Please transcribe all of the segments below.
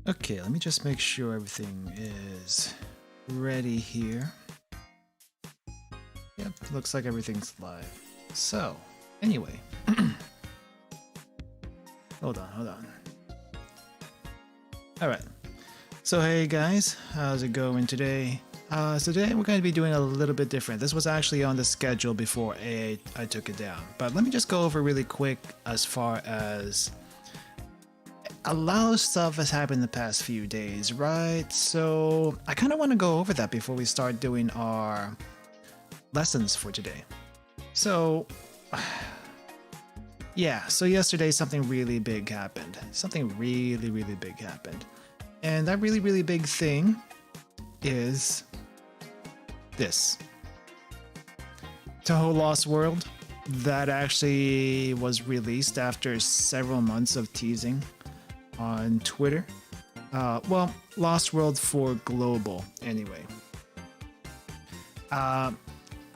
Okay, let me just make sure everything is ready here. Yep, looks like everything's live. So, anyway. Hold on. Alright. So hey guys, how's it going today? So today we're going to be doing a little bit different. This was actually on the schedule before I took it down. But let me just go over really quick as far as a lot of stuff has happened the past few days, right? So I kind of want to go over that before we start doing our lessons for today. So yeah, so yesterday something really big happened. Something really big happened. And that really big thing is this. Touhou Lost World, that actually was released after several months of teasing on Twitter. Well, Lost World for global anyway. I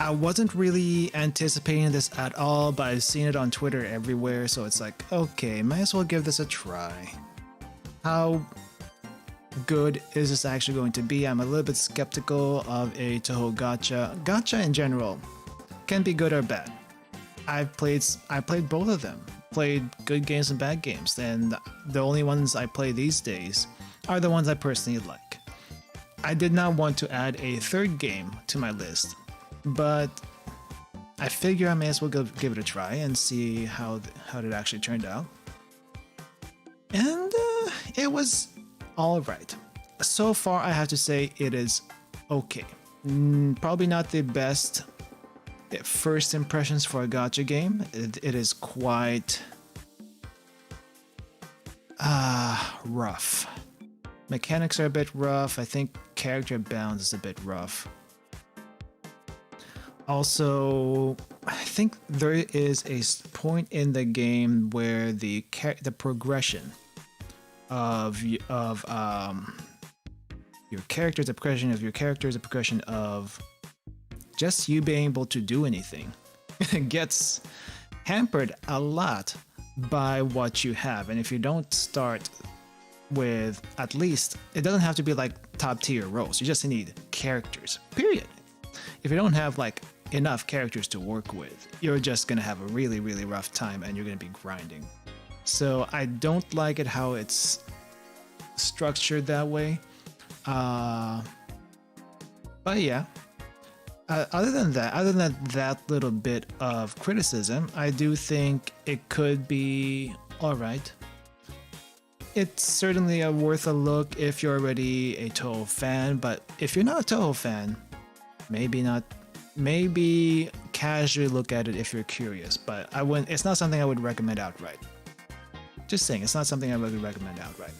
wasn't really anticipating this at all, but I've seen it on Twitter everywhere, so it's like, okay, might as well give this a try. How good is this actually going to be? I'm a little bit skeptical of a Touhou gacha. Gacha in general can be good or bad. I played both of them. Played good games and bad games, and the only ones I play these days are the ones I personally like. I did not want to add a third game to my list, but I figure I may as well give it a try and see how it actually turned out. And it was all right. So far, I have to say it is okay. Probably not the best first impressions for a gacha game. It is quite rough. Mechanics are a bit rough. I think character balance is a bit rough. Also, I think there is a point in the game where the progression of your character, the progression of your characters, the progression of just you being able to do anything gets hampered a lot by what you have. And if you don't start with, at least, it doesn't have to be like top tier roles, you just need characters, period. If you don't have like enough characters to work with, you're just gonna have a really rough time and you're gonna be grinding. So I don't like it how it's structured that way. But yeah. Other than that little bit of criticism, I do think it could be alright. It's certainly worth a look if you're already a Touhou fan, but if you're not a Touhou fan, maybe casually look at it if you're curious, but it's not something I would recommend outright. Just saying, it's not something I would recommend outright.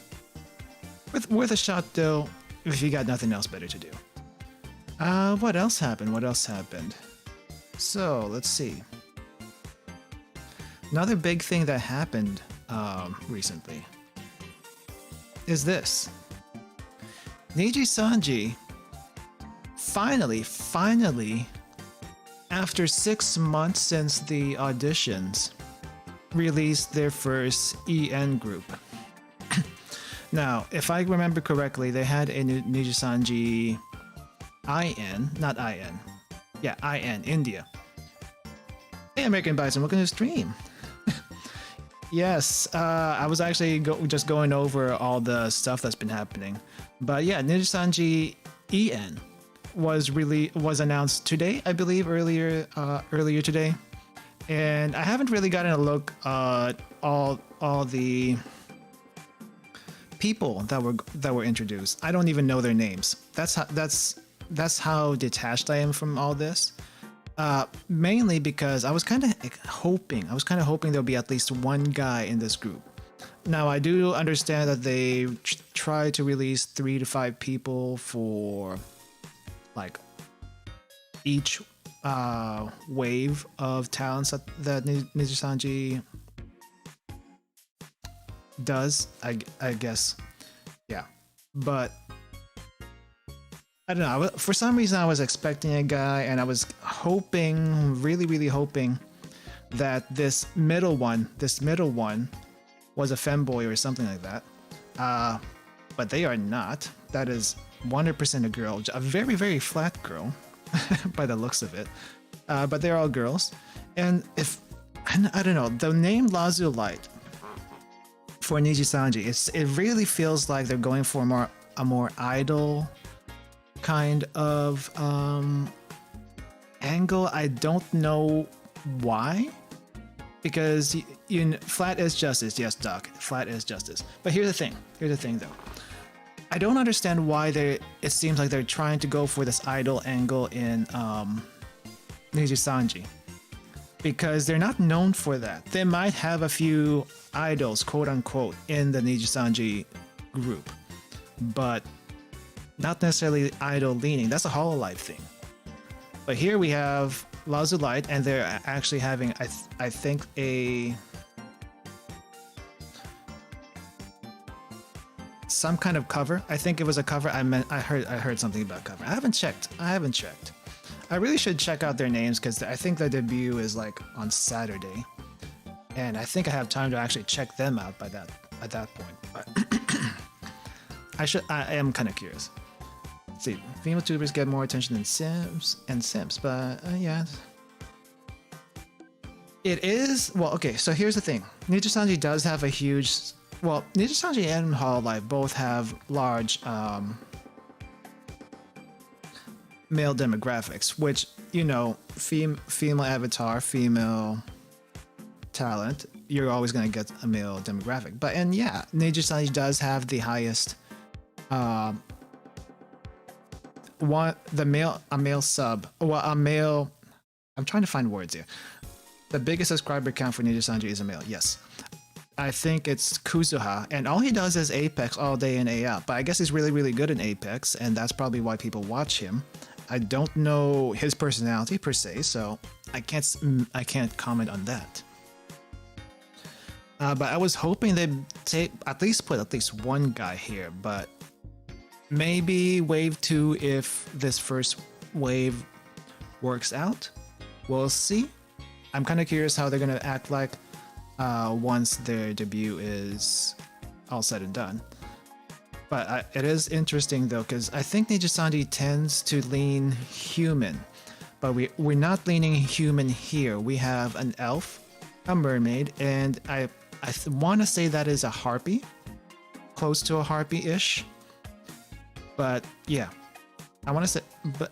Worth a shot though, if you got nothing else better to do. What else happened? So, let's see. Another big thing that happened recently is this. Niji Sanji finally, after 6 months since the auditions, released their first EN group. Now, if I remember correctly, they had a Niji Sanji IN, not IN. Yeah, IN, India. Hey, American Bison, welcome to the stream. Yes, I was actually just going over all the stuff that's been happening. But yeah, Niji Sanji EN was announced today, I believe, earlier today. And I haven't really gotten a look at all the people that were introduced. I don't even know their names. That's how detached I am from all this. Mainly because I was kind of hoping there'll be at least one guy in this group. Now I do understand that they try to release 3 to 5 people for like each wave of talents that Niji Sanji does. I guess, yeah, but I don't know. For some reason, I was expecting a guy, and I was hoping, really hoping, that this middle one was a femboy or something like that. but they are not. That is 100% a girl, a very, very flat girl by the looks of it. But they're all girls. And I don't know, the name Lazu Light for Nijisanji, it really feels like they're going for a more idol kind of angle. I don't know why, because flat is justice. Yes, Doc, flat is justice. But here's the thing though. I don't understand why it seems like they're trying to go for this idol angle in Nijisanji, because they're not known for that. They might have a few idols, quote unquote, in the Nijisanji group, but not necessarily idol leaning. That's a Hololive thing. But here we have Lazu Light, and they're actually having, I think, some kind of cover. I think it was a cover. I heard something about cover. I haven't checked. I really should check out their names, because I think the debut is like on Saturday, and I think I have time to actually check them out at that point. But I am kind of curious. Let's see, female tubers get more attention than simps, but yeah. It is, well, okay, so here's the thing. Nijisanji does have a huge, well, Nijisanji and Hololive both have large male demographics, which, female avatar, female talent, you're always going to get a male demographic. But, and yeah, Nijisanji does have the highest, a male sub, well, a male, I'm trying to find words here. The biggest subscriber count for Nijisanji is a male, yes. I think it's Kuzuha, and all he does is Apex all day in, day out. But I guess he's really, really good in Apex, and that's probably why people watch him. I don't know his personality per se, so I can't comment on that. But I was hoping they'd put at least one guy here, but maybe wave 2 if this first wave works out. We'll see. I'm kind of curious how they're going to act like once their debut is all said and done. But it is interesting though, because I think Nijisanji tends to lean human, but we're not leaning human here. We have an elf, a mermaid, and I want to say that is a harpy, close to a harpy-ish. But yeah, I want to say, but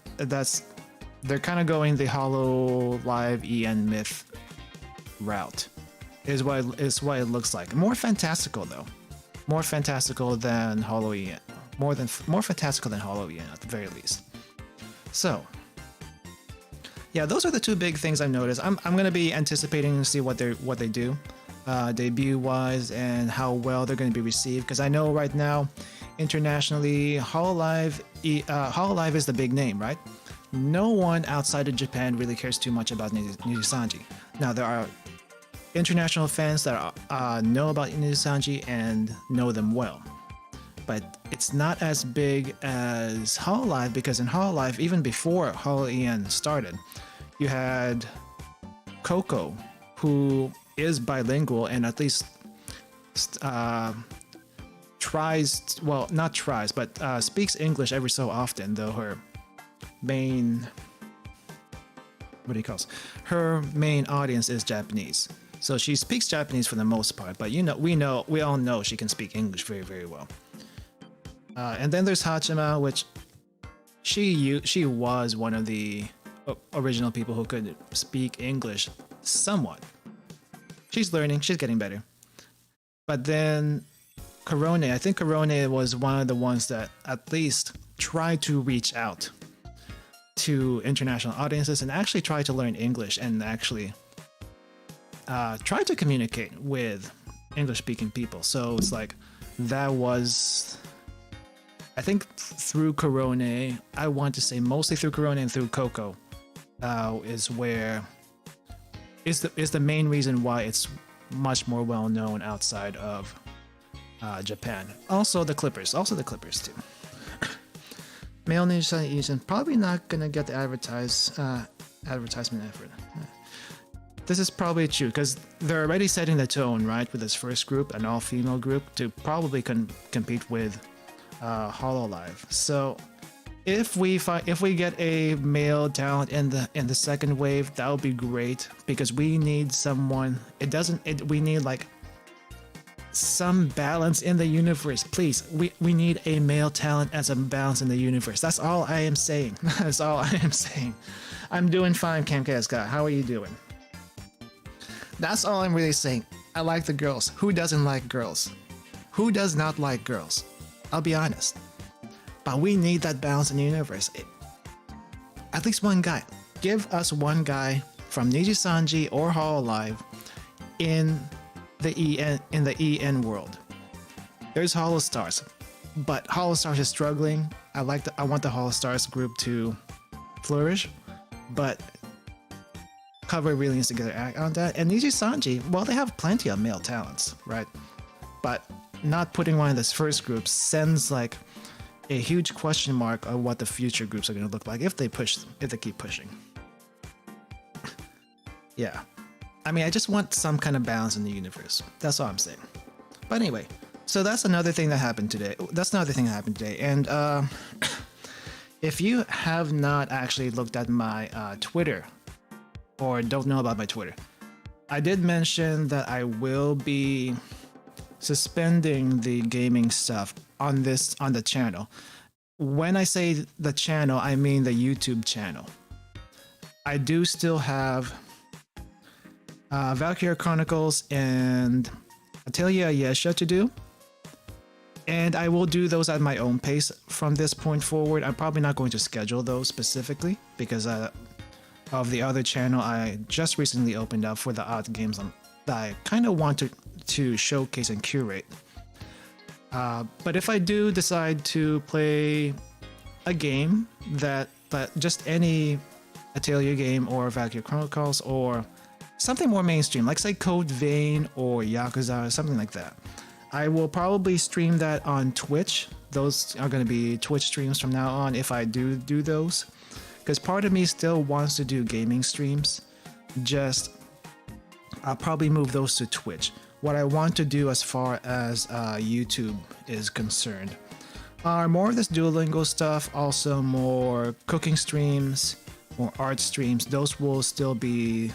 they're kind of going the Hololive EN myth route, is what it looks like. More fantastical though. More fantastical than Holo EN. More fantastical than Holo EN at the very least. So yeah, those are the two big things I've noticed. I'm gonna be anticipating to see what they do, debut wise, and how well they're gonna be received. Because I know right now, internationally, Hololive is the big name, right? No one outside of Japan really cares too much about Nijisanji. Now there are international fans that know about Nijisanji and know them well, but it's not as big as Hololive, because in Hololive, even before Holo EN started, you had Coco, who is bilingual and at least speaks English every so often, though her main audience is Japanese. So she speaks Japanese for the most part, but we all know she can speak English very, very well. And then there's Hachima, which she was one of the original people who could speak English somewhat. She's learning, she's getting better. But then Korone, I think Korone was one of the ones that at least tried to reach out to international audiences and actually try to learn English and actually try to communicate with English-speaking people. So it's like that was, I think, through Korone. I want to say mostly through Korone and through Coco is the main reason why it's much more well known outside of Japan. Also the Clippers too. Male Nijisanji Asian probably not gonna get the advertisement effort. This is probably true because they're already setting the tone, right, with this first group, an all-female group, to probably compete with Hololive. So if we get a male talent in the second wave, that would be great because we need someone. We need like some balance in the universe, please. We need a male talent and some balance in the universe. That's all I am saying. That's all I am saying. I'm doing fine, Camcast Scott. How are you doing? That's all I'm really saying. I like the girls. Who doesn't like girls? Who does not like girls? I'll be honest. But we need that balance in the universe. At least one guy. Give us one guy from Nijisanji or Hololive in the EN world. There's Holostars, but Holostars is struggling. I want the Holostars group to flourish, but Cover really needs to get their act on that. And Nijisanji, well, they have plenty of male talents, right? But not putting one in this first group sends like a huge question mark on what the future groups are going to look like if they keep pushing. Yeah. I mean, I just want some kind of balance in the universe. That's all I'm saying. But anyway, so that's another thing that happened today. And if you have not actually looked at my Twitter or don't know about my Twitter, I did mention that I will be suspending the gaming stuff on the channel. When I say the channel, I mean the YouTube channel. I do still have Valkyria Chronicles and Atelier Yesha to do, and I will do those at my own pace from this point forward. I'm probably not going to schedule those specifically because of the other channel I just recently opened up for the odd games that I kind of want to showcase and curate. But if I do decide to play a game that just any Atelier game or Valkyria Chronicles or something more mainstream, like say Code Vein or Yakuza or something like that, I will probably stream that on Twitch. Those are going to be Twitch streams from now on if I do those. Because part of me still wants to do gaming streams. Just I'll probably move those to Twitch. What I want to do as far as YouTube is concerned are more of this Duolingo stuff, also more cooking streams, more art streams. Those will still be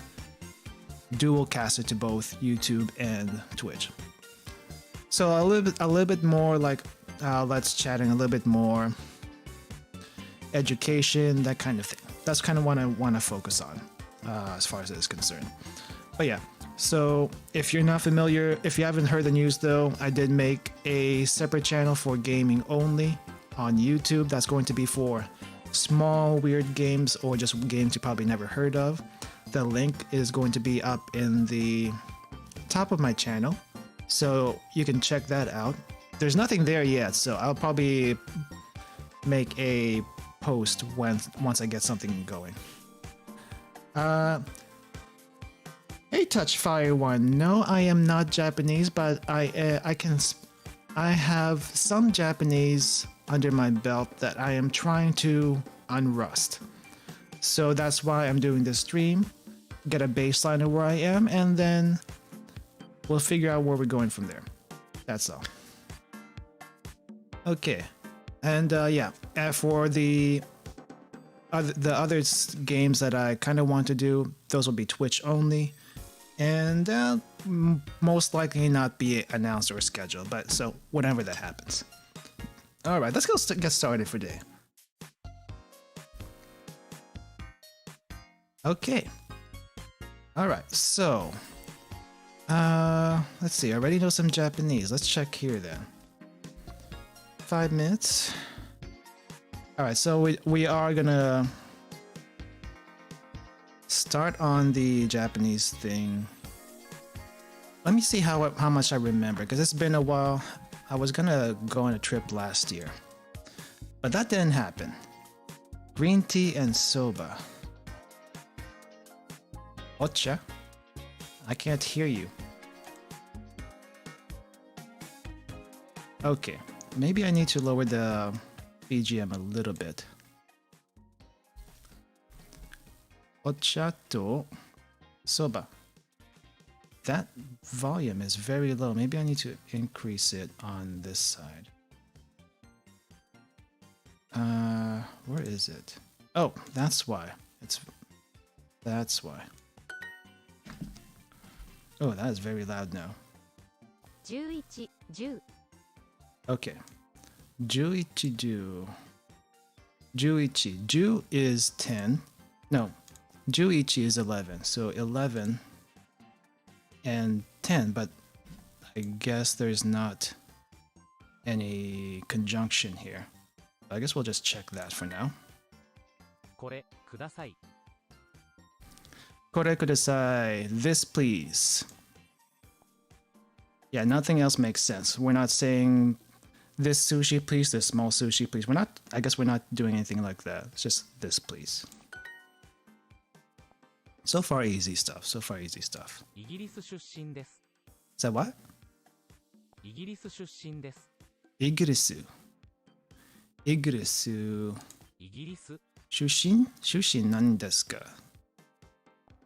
dual casted to both YouTube and Twitch. So a little bit more like let's chatting, a little bit more education, that kind of thing. That's kind of what I want to focus on as far as it is concerned. But yeah, so if you're not familiar, if you haven't heard the news though, I did make a separate channel for gaming only on YouTube. That's going to be for small weird games or just games you probably never heard of. The link is going to be up in the top of my channel, so you can check that out. There's nothing there yet, so I'll probably make a post once I get something going. Hey, Touch Fire One. No, I am not Japanese, but I have some Japanese under my belt that I am trying to unrust. So that's why I'm doing this stream. Get a baseline of where I am, and then we'll figure out where we're going from there. That's all. Okay, and yeah, for the other games that I kind of want to do, those will be Twitch only, and most likely not be announced or scheduled. But so whenever that happens. All right, let's go get started for today. Okay. All right, so let's see. I already know some Japanese. Let's check here then. 5 minutes. All right, so we are gonna start on the Japanese thing. Let me see how much I remember, because it's been a while. I was gonna go on a trip last year, but that didn't happen. Green tea and soba. Ocha? I can't hear you. Okay, maybe I need to lower the BGM a little bit. Ocha to soba. That volume is very low. Maybe I need to increase it on this side. Where is it? Oh, that's why. That's why. Oh, that is very loud now. 11、10。Okay. 11, 10. 11. 10 is 10. No. 11 is 11. So 11 and 10, but I guess there's not any conjunction here. I guess we'll just check that for now. これください。これください. This please. Yeah, nothing else makes sense. We're not saying this sushi please, this small sushi please. I guess we're not doing anything like that. It's just this please. So far easy stuff. So far easy stuff. イギリス出身です。 Is that what? イギリス出身です。イギリス。イギリス。イギリス出身？出身何ですか？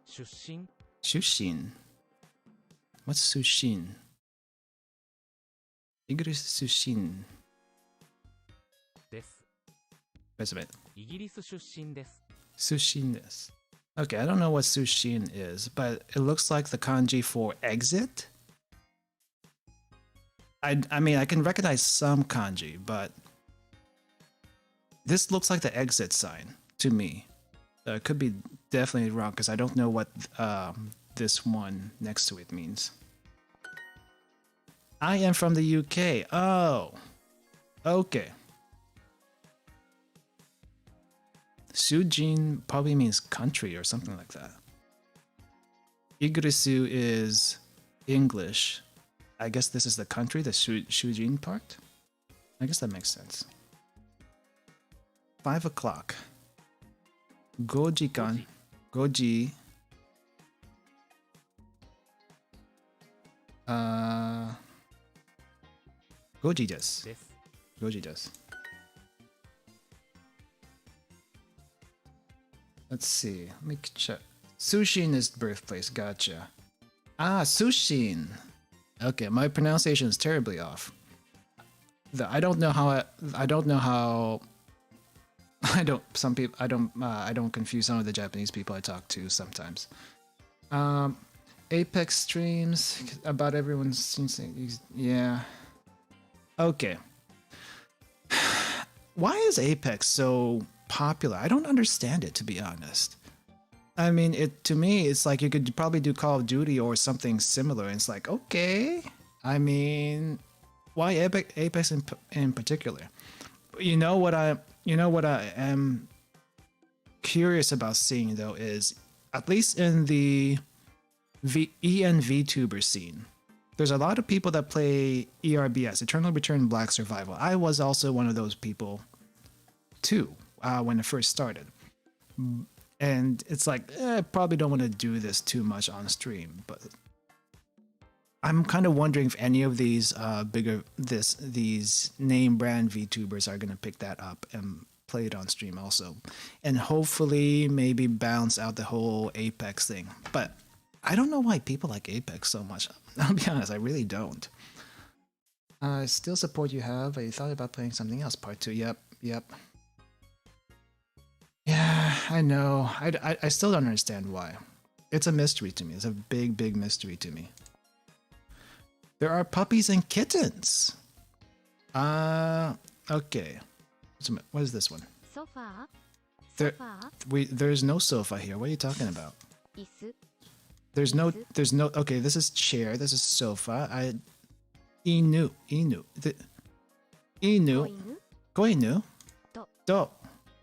出身出身。What's 出身？イギリス出身です。 Wait a minute. イギリス出身です。 Sushinです. Okay, I don't know what sushin is, but it looks like the kanji for exit. I mean, I can recognize some kanji, but this looks like the exit sign to me. It could be definitely wrong because I don't know what this one next to it means. I am from the UK. Oh, okay. Sujin probably means country or something like that. Igrisu is English. I guess this is the country, the Shujin part. I guess that makes sense. 5 o'clock. Gojikan. Goji. Goji desu. です。 Goji desu. Let's see. Let me check. Sushin is birthplace. Gotcha. Ah, Sushin. Okay, my pronunciation is terribly off. I don't know how. I don't know how. I don't. Some people. I don't. I don't confuse some of the Japanese people I talk to sometimes. Apex streams about everyone seems. Yeah. Okay. Why is Apex so popular? I don't understand it, to be honest. I mean, to me, it's like you could probably do Call of Duty or something similar. And it's like, okay. I mean, why Apex in particular? You know what I am curious about seeing though is, at least in the VTuber scene, there's a lot of people that play ERBS, Eternal Return Black Survival. I was also one of those people too when it first started. And it's like, I probably don't want to do this too much on stream, but I'm kind of wondering if any of these these name brand VTubers are going to pick that up and play it on stream also. And hopefully maybe balance out the whole Apex thing. But I don't know why people like Apex so much. I'll be honest, I really don't. Still support you have, but you thought about playing something else, part 2. Yep. Yeah, I know. I still don't understand why. It's a mystery to me. It's a big mystery to me. There are puppies and kittens. Okay. What is this one? Sofa? There's no sofa here. What are you talking about? 椅子 There's no. Okay, this is chair. This is sofa. Inu. Inu. Koinu. To.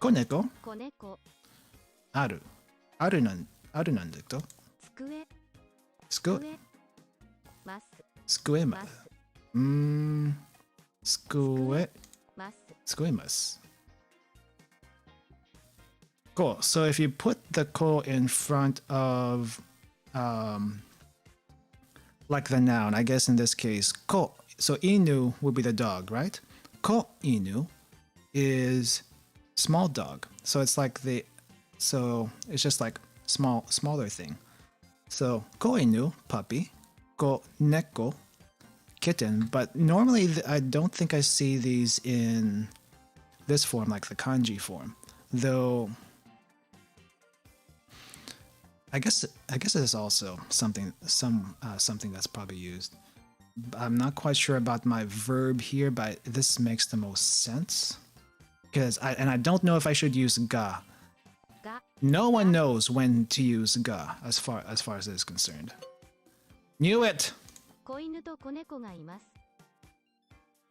Koneko. 子猫 Aru. Aru nan da to? 机 Sku. 机ます Skuema. ます Skue. ます Skuemas. Cool. So if you put the ko in front of like the noun, I guess in this case, ko. So inu would be the dog, right? Ko inu is small dog. So it's like it's just like smaller thing. So ko inu, puppy, ko neko, kitten. But normally I don't think I see these in this form, like the kanji form. Though I guess it is also something that's probably used. I'm not quite sure about my verb here, but this makes the most sense. Because I don't know if I should use ga. が No one knows when to use ga as far as it is concerned. Knew it. 子犬と子猫がいます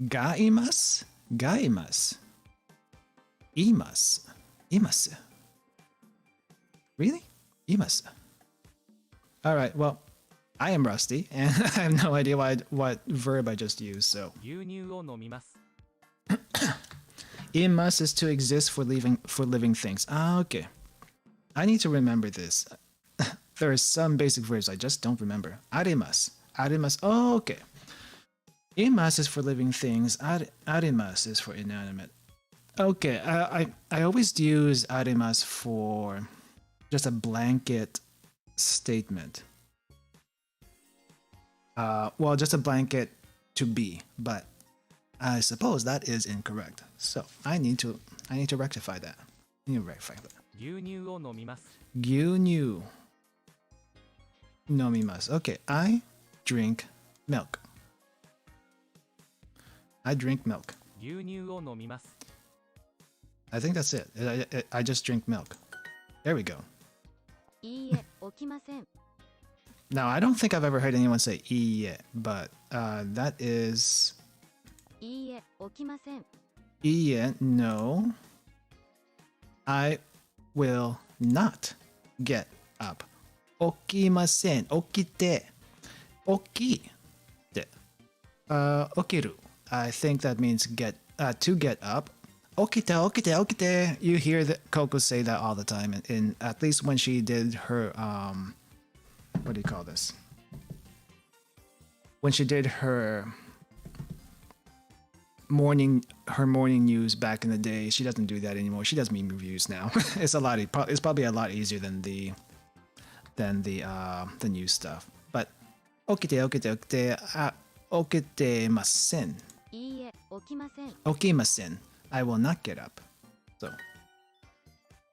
Gaimas? Gaimas. Imas. Imas. Really? Imas. Alright, well, I am rusty, and I have no idea what verb I just used, so. 牛乳を飲みます Imas is to exist for living things. Ah, okay. I need to remember this. There are some basic verbs I just don't remember. Arimas. Arimas. Oh, okay. Imas is for living things. Arimas is for inanimate. Okay, I always use arimas for just a blanket statement. Well, just a blanket to be, but I suppose that is incorrect. So I need to rectify that.牛乳を飲みます Gyunyu. Nomimasu. Okay, I drink milk. I drink milk. 牛乳を飲みます I think that's it. I just drink milk. There we go. いいえ起きません Now, I don't think I've ever heard anyone say iie, but that is いいえ起きません iie, no. I will not get up. Okimasen. Okite. Okite. Okiru. I think that means to get up. Okite, okite, okite. You hear Coco say that all the time, in at least when she did her what do you call this? When she did her morning news back in the day, she doesn't do that anymore. She does meme reviews now. It's probably a lot easier than the news stuff. But okite, okite, okite, okitemasen. いいえ起きません Okimasen. I will not get up. So,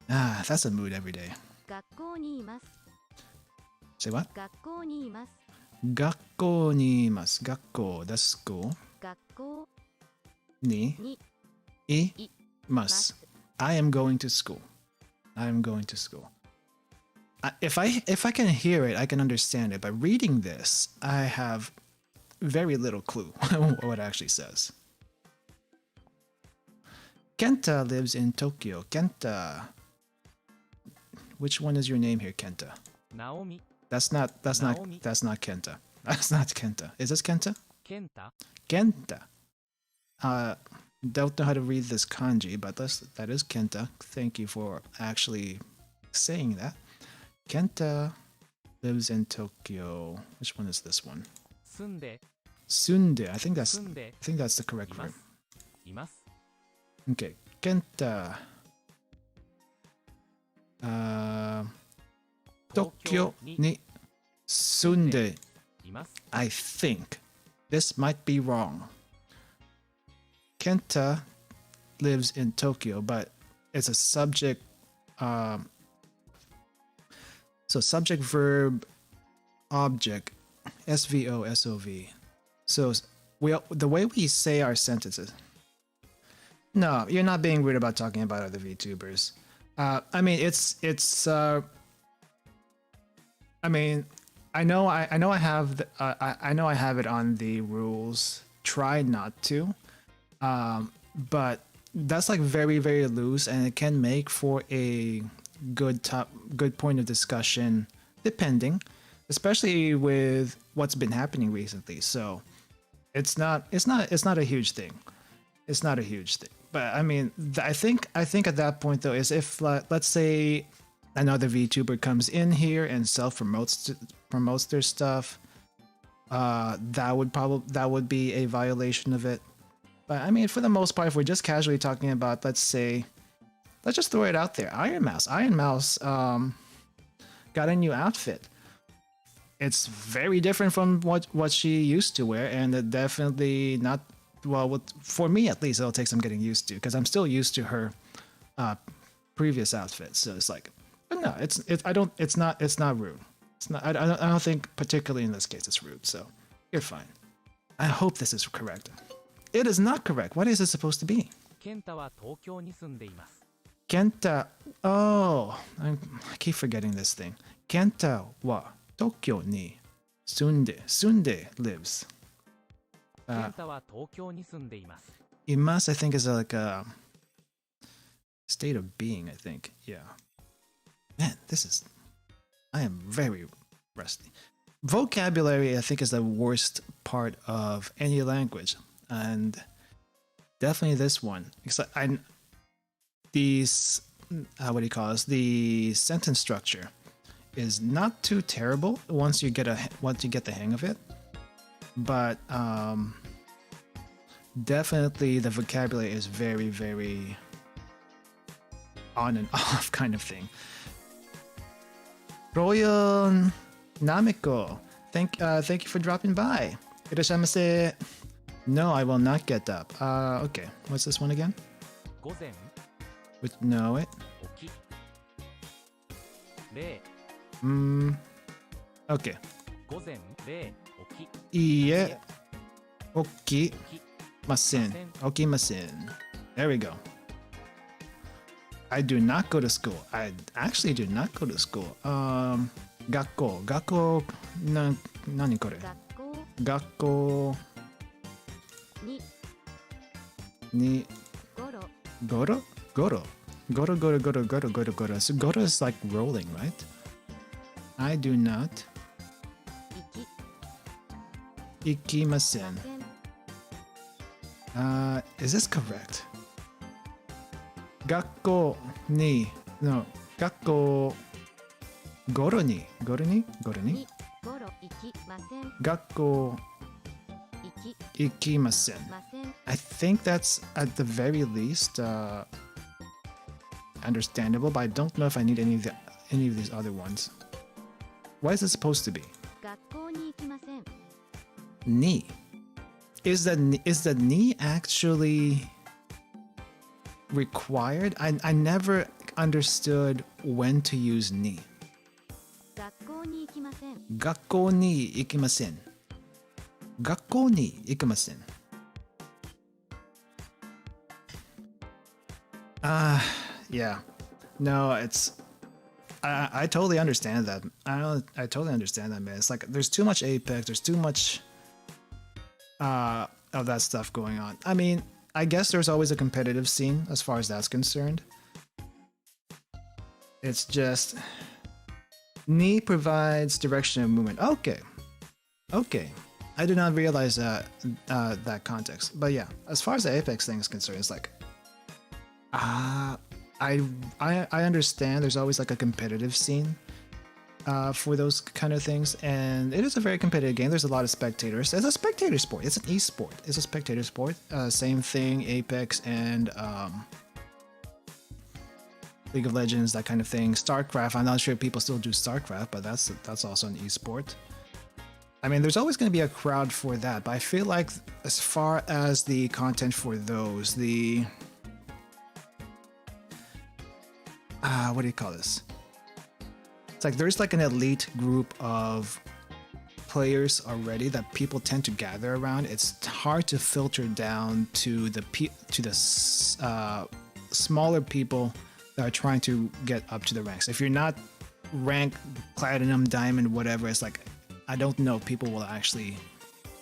that's a mood every day. 学校にいます Say what? 学校にいます Gakko ni imasu. Gakko, that's school. 学校 Ni に imasu. I am going to school. I am going to school. If I can hear it, I can understand it. But reading this, I have very little clue what it actually says. Kenta lives in Tokyo. Kenta. Which one is your name here, Kenta? ナオミ That's not Naomi. Kenta. That's not Kenta. Is this Kenta? ケンタ Kenta. Don't know how to read this kanji, but that is Kenta. Thank you for actually saying that. Kenta lives in Tokyo. Which one is this one? 住んで Sunde. I think 住んで that's the correct いま verb. すいます Okay. Kenta. Tokyo ni sunde. います I think this might be wrong. Kenta lives in Tokyo, but it's a subject. So subject, verb, object, SVO, SOV. So the way we say our sentences. No, you're not being weird about talking about other VTubers. I mean, I mean, I know I have I know I have it on the rules. Try not to, but that's like very, very loose, and it can make for a good point of discussion, depending, especially with what's been happening recently. So it's not a huge thing. It's not a huge thing. But I mean, I think at that point though is if let's say another VTuber comes in here and promotes their stuff, that would be a violation of it. But I mean, for the most part, if we're just casually talking about, let's just throw it out there. Iron Mouse got a new outfit. It's very different from what she used to wear, and it definitely for me at least, it'll take some getting used to because I'm still used to her previous outfits. So it's like, but no, it's not rude. It's not. I don't think particularly in this case it's rude. So you're fine. I hope this is correct. It is not correct. What is it supposed to be? 健太は東京に住んでいます。 Kenta. Oh, I keep forgetting this thing. Kenta wa Tokyo ni sunde lives. 健太は東京に住んでいます。 Imas, I think, is like a state of being, I think. Yeah. Man, I am very rusty. Vocabulary, I think, is the worst part of any language. And definitely this one. Except the sentence structure is not too terrible once you get the hang of it. But definitely the vocabulary is very, very on and off kind of thing. Royon Namiko, thank you for dropping by. Irashamase. No, I will not get up. Okay. What's this one again? 午前 No, it. 起き0 Okay. 午前0起き Iie. Okimasen. There we go. I do not go to school. I actually do not go to school. 学校何これ学校にゴロ So goro is like rolling, right? I do not 行きません Is this correct? 学校に No 学校ゴロに学校行きません I think that's at the very least understandable, but I don't know if I need any of these other ones. What is it supposed to be? 学校に行きません Ni. Is the ni actually required? I never understood when to use ni. 学校に行きません学校に行きません学校に行きません Yeah. No, it's I totally understand that. I totally understand that, man. It's like there's too much Apex, there's too much of that stuff going on. I mean, I guess there's always a competitive scene as far as that's concerned. It's just Ni provides direction of movement. Okay. I did not realize that context. But yeah, as far as the Apex thing is concerned, it's like I understand there's always like a competitive scene for those kind of things, and it is a very competitive game. There's a lot of spectators. It's a spectator sport. It's an esport. It's a spectator sport. Same thing, Apex and League of Legends, that kind of thing. StarCraft. I'm not sure if people still do StarCraft, but that's also an esport. I mean, there's always going to be a crowd for that, but I feel like as far as the content for those, the what do you call this? It's like there's like an elite group of players already that people tend to gather around. It's hard to filter down to the smaller people that are trying to get up to the ranks. If you're not ranked platinum, diamond, whatever, it's like I don't know if people will actually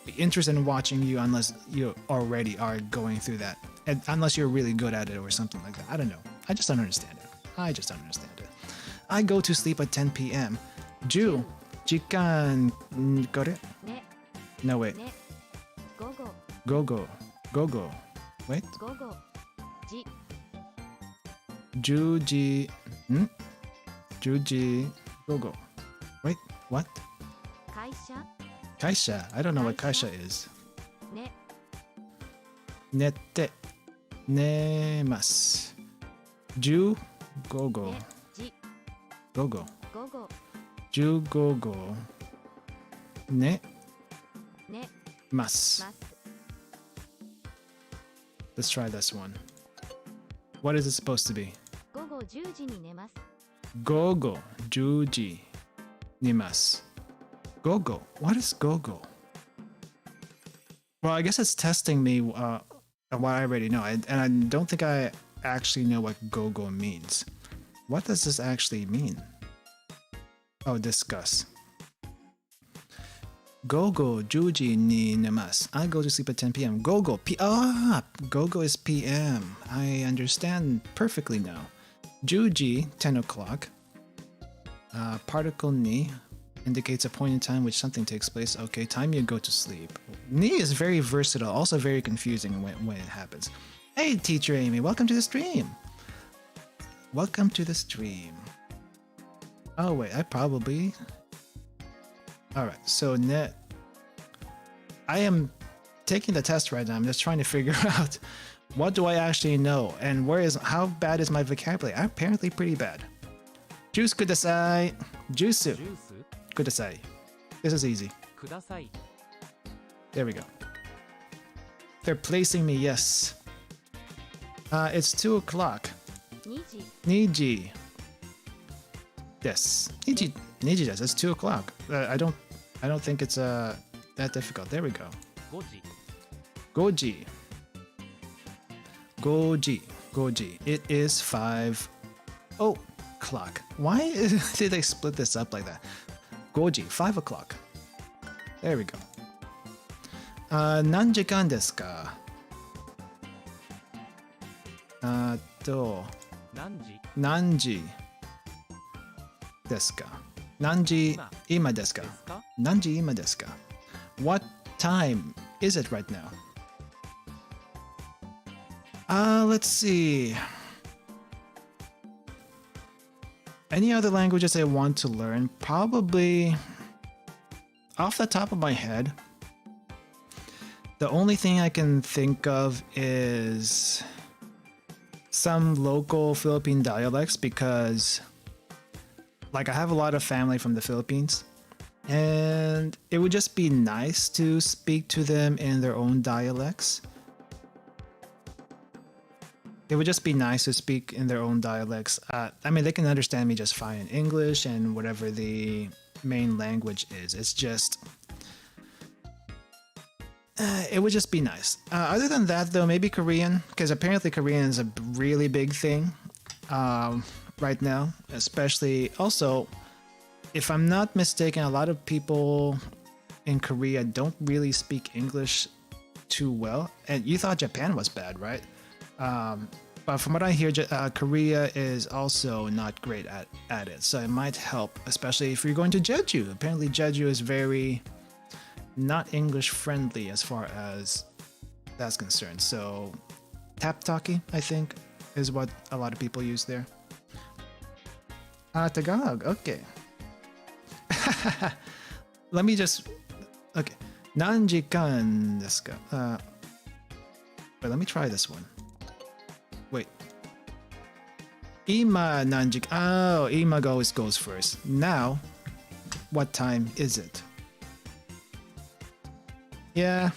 be interested in watching you unless you already are going through that, and unless you're really good at it or something like that. I don't know. I just don't understand it. I go to sleep at 10 p.m. Ju, jikan kore? ね No, wait. ね午後 Go. Wait. 午後じ Juji. Juji. Go. Wait, what? 会社 Kaisha. I don't know what kaisha is. ね Nette. Nemasu. Ju. Go. ねじ Go. 午後 Ju go. Ne. ね Mas. ます Let's try this one. What is it supposed to be? 午後10時に寝ます。 Gogo, Juji, Nimas. Gogo. What is gogo? Well, I guess it's testing me what I already know. And I don't think I actually know what gogo means. What does this actually mean? Oh, discuss. Gogo, Juji ni nemasu. I go to sleep at 10 p.m. Gogo, Gogo is p.m. I understand perfectly now. Juji, 10 o'clock. Particle ni indicates a point in time which something takes place. Okay, time you go to sleep. Ni is very versatile, also very confusing when it happens. Hey, teacher Amy, welcome to the stream. Welcome to the stream. Oh wait, I probably... Alright, so I am taking the test right now. I'm just trying to figure out what do I actually know and how bad is my vocabulary? I'm apparently pretty bad. Juice kudasai. Juice ジュース kudasai. This is easy. ください。 There we go. They're placing me, yes. It's 2 o'clock. 2時 Niji. Yes. Niji desu. It's 2 o'clock. I don't think it's that difficult. There we go. 5時 Goji. Goji. Goji. It is 5 o'clock. Why did they split this up like that? Goji. 5 o'clock. There we go. 何時間ですか? 何時何時ですか? 何時今ですか? ですか？ 何時今ですか? What time is it right now? Let's see. Any other languages I want to learn? Probably off the top of my head. The only thing I can think of is some local Philippine dialects because like I have a lot of family from the Philippines and it would just be nice to speak to them in their own dialects. It would just be nice to speak in their own dialects. I mean, they can understand me just fine in English and whatever the main language is. It's just... it would just be nice. Other than that, though, maybe Korean, because apparently Korean is a really big thing right now, especially also, if I'm not mistaken, a lot of people in Korea don't really speak English too well. And you thought Japan was bad, right? But from what I hear, Korea is also not great at it. So it might help, especially if you're going to Jeju. Apparently Jeju is very not English friendly as far as that's concerned. So tap-talkie, I think, is what a lot of people use there. Tagalog, okay. Let me just... Okay. 何時間ですか? Wait, let me try this one. Wait. 今何時? Oh, 今 always goes first. Now, what time is it? Yeah.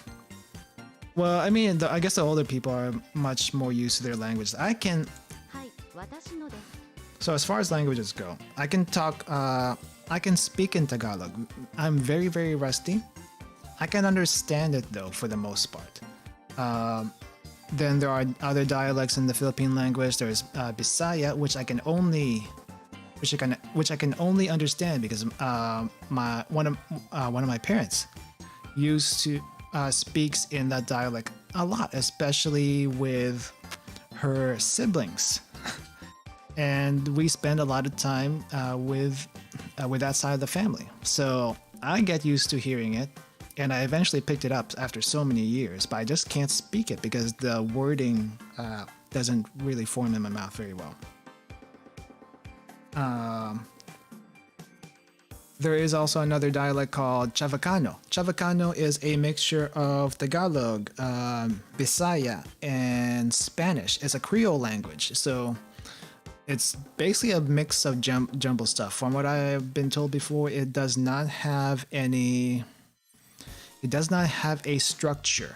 Well, I mean, I guess the older people are much more used to their language. I can... はい、私のです。 So as far as languages go, I can speak in Tagalog. I'm very, very rusty. I can understand it though, for the most part. Then there are other dialects in the Philippine language. There's Bisaya, which I can only understand because one of my parents used to speaks in that dialect a lot, especially with her siblings. And we spend a lot of time with that side of the family. So I get used to hearing it, and I eventually picked it up after so many years, but I just can't speak it because the wording doesn't really form in my mouth very well. There is also another dialect called Chavacano. Chavacano is a mixture of Tagalog, Bisaya, and Spanish. It's a Creole language, so it's basically a mix of jumble stuff. From what I've been told before, it does not have a structure.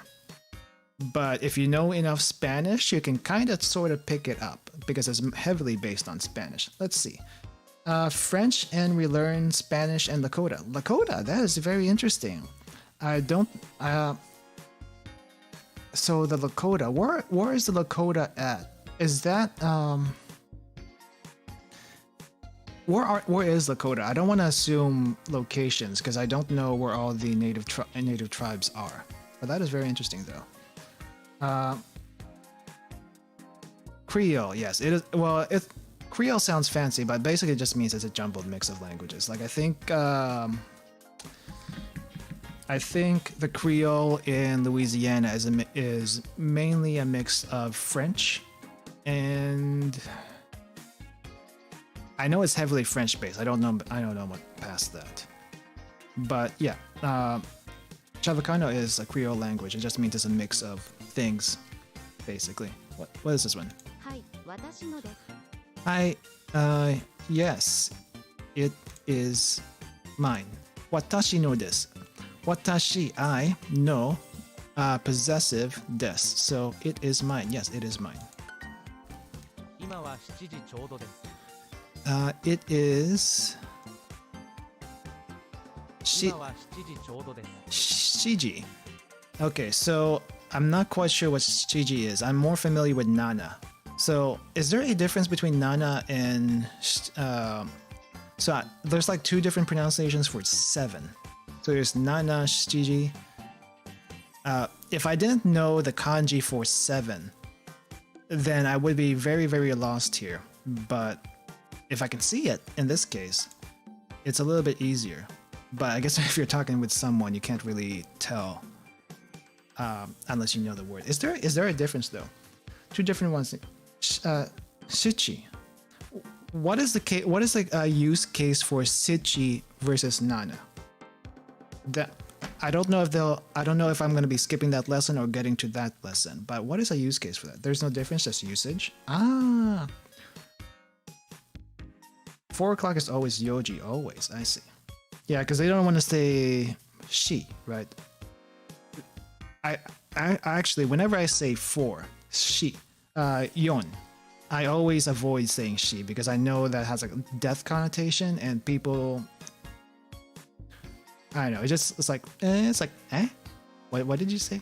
But if you know enough Spanish, you can kind of sort of pick it up because it's heavily based on Spanish. Let's see. French and relearn Spanish and Lakota. Lakota, that is very interesting. I don't. So the Lakota, where is the Lakota at? Is that where is Lakota? I don't want to assume locations because I don't know where all the native tribes are. But that is very interesting though. Creole, yes, it is. Well, Creole sounds fancy, but basically it just means it's a jumbled mix of languages. Like I think the Creole in Louisiana is mainly a mix of French, and I know it's heavily French based. I don't know what past that, but yeah, Chavacano is a Creole language. It just means it's a mix of things, basically. What is this one? はい、私のです。 Yes, it is mine. Watashi no desu. Watashi, I, no, possessive desu. So it is mine. Yes, it is mine. 今は7時ちょうどです It is 今は7時ちょうどです Shiji. Okay, so I'm not quite sure what Shiji is. I'm more familiar with Nana. So is there a difference between Nana and there's like two different pronunciations for 7. So there's Nana, Shiji. If I didn't know the kanji for 7, then I would be very, very lost here. But if I can see it, in this case, it's a little bit easier. But I guess if you're talking with someone, you can't really tell unless you know the word. Is there a difference though? Two different ones. Shichi. What is the use case for Shichi versus Nana? That I don't know if I'm going to be skipping that lesson or getting to that lesson. But what is a use case for that? There's no difference, just usage. 4 o'clock is always yoji, always. I see. Yeah, because they don't want to say she, right? I actually, whenever I say 4, she, yon, I always avoid saying she because I know that has a death connotation and people, I don't know, it's like, eh? What did you say?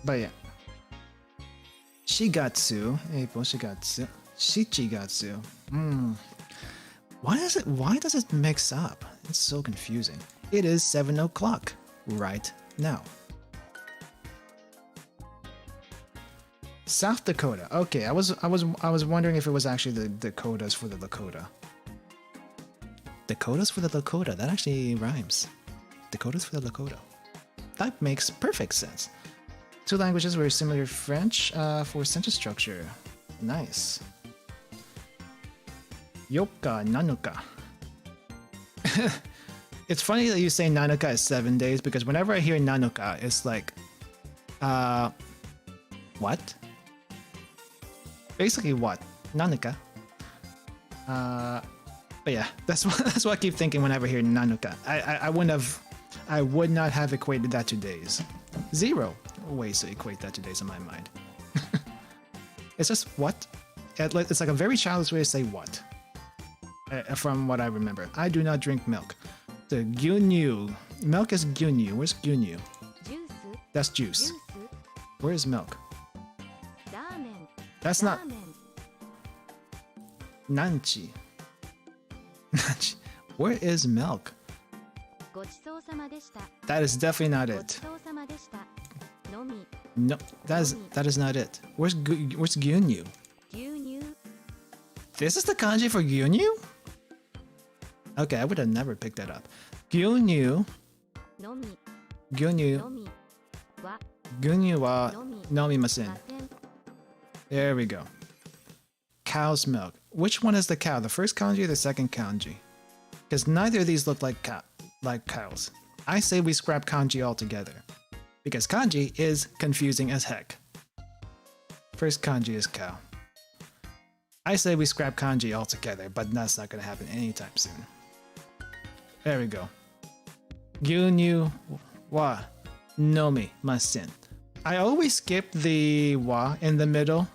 But yeah. Shigatsu, April, Shigatsu, Shichigatsu. Why does it mix up? It's so confusing. It is 7 o'clock right now. South Dakota. Okay, I was wondering if it was actually the Dakotas for the Lakota. Dakotas for the Lakota. That actually rhymes. Dakotas for the Lakota. That makes perfect sense. Two languages very similar to French for sentence structure. Nice. Yoka Nanuka. It's funny that you say Nanuka is 7 days because whenever I hear Nanuka, it's like, what? Basically what? Nanuka. But yeah, that's what I keep thinking whenever I hear Nanuka. I would not have equated that to days. 0 ways to equate that to days in my mind. It's just what? It's like a very childish way to say what. From what I remember. I do not drink milk. The gyunyu. Milk is gyunyu. Where's gyunyu? Juice. That's juice. Where is milk? Ramen. That's not Ramen. nanchi. Nanchi. Where is milk? ごちそうさまでした。 That is definitely not ごち it. そうさまでした。のみ。 No, that is not it. Where's gyunyu? 牛乳。 This is the kanji for gyunyu? Okay, I would have never picked that up. Gyunyu. のみ。 Gyunyu. のみ。は。 Gyunyu wa のみ。 nomimasen. ません。 There we go. Cow's milk. Which one is the cow? The first kanji or the second kanji? Because neither of these look like cows. I say we scrap kanji altogether. Because kanji is confusing as heck. First kanji is cow. I say we scrap kanji altogether, but that's not going to happen anytime soon. There we go. Gyunyu wa nomimasen. I always skip the wa in the middle.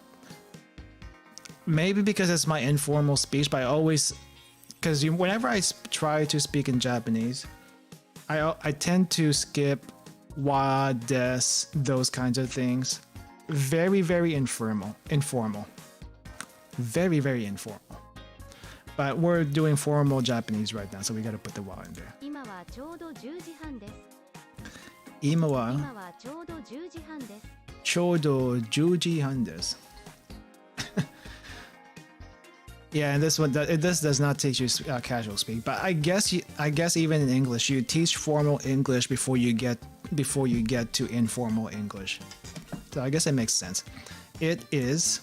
Maybe because it's my informal speech, but I always, because whenever I try to speak in Japanese, I tend to skip wa, des, those kinds of things. Very, very informal. Very, very informal. But we're doing formal Japanese right now, so we gotta put the wa in there. 今はちょうど10時半です。今は今はちょうど10時半です。ちょうど10時半です。Yeah, and this one, this does not teach you casual speak, but I guess even in English, you teach formal English before you get to informal English. So I guess it makes sense. It is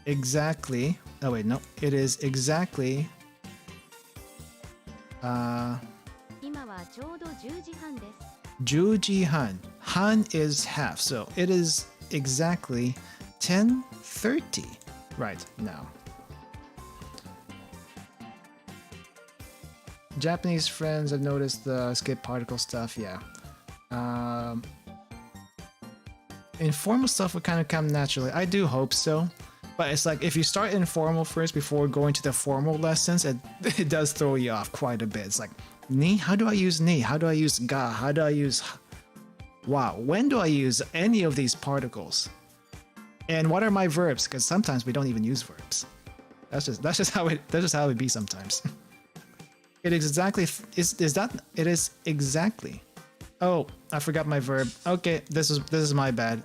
exactly. Oh wait, no, it is exactly. 今はちょうど10時半です。10時半. Han is half, so it is exactly 10:30 right now. Japanese friends have noticed the skip particle stuff, yeah. Informal stuff will kind of come naturally. I do hope so. But it's like if you start informal first before going to the formal lessons, it does throw you off quite a bit. It's like, ni? How do I use ni? How do I use ga? How do I use wa? When do I use any of these particles? And what are my verbs? Because sometimes we don't even use verbs. That's just how it be sometimes. It is exactly it is exactly. Oh, I forgot my verb. Okay, this is my bad.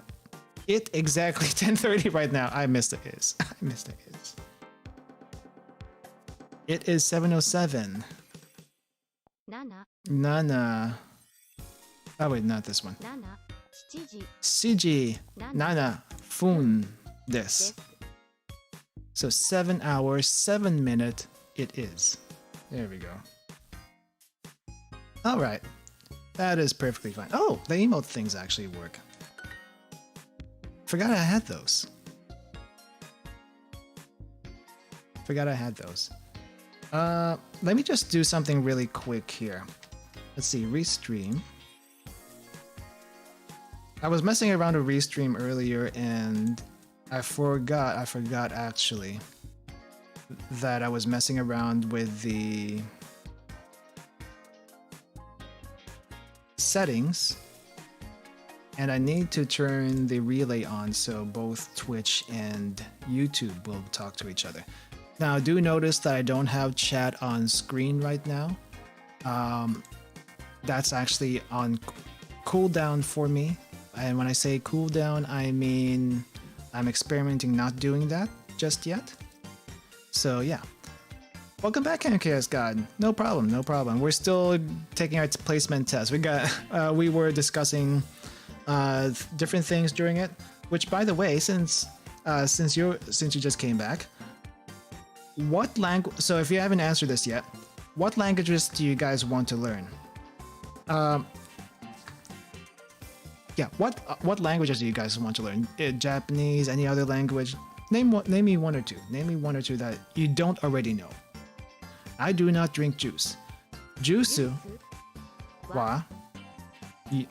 It exactly 10:30 right now. I missed the is. I missed the is. It is 7:07. 7、Nana. Oh wait, not this one. 7、7時 Siji nana fun des. です。 So 7 hours, 7 minute it is. There we go. All right. That is perfectly fine. Oh, the emote things actually work. Forgot I had those. Let me just do something really quick here. Let's see, restream. I was messing around with restream earlier and I forgot actually that I was messing around with the settings and I need to turn the relay on so both Twitch and YouTube will talk to each other. Now do notice that I don't have chat on screen right now. That's actually on cooldown for me, and when I say cooldown I mean I'm experimenting not doing that just yet. So yeah, welcome back, Chaos God. No problem. We're still taking our placement test. We were discussing different things during it. Which, by the way, since you just came back, what language? So if you haven't answered this yet, what languages do you guys want to learn? Yeah, what languages do you guys want to learn? Japanese, any other language? Name me one or two. Name me one or two that you don't already know. I do not drink juice. Juice は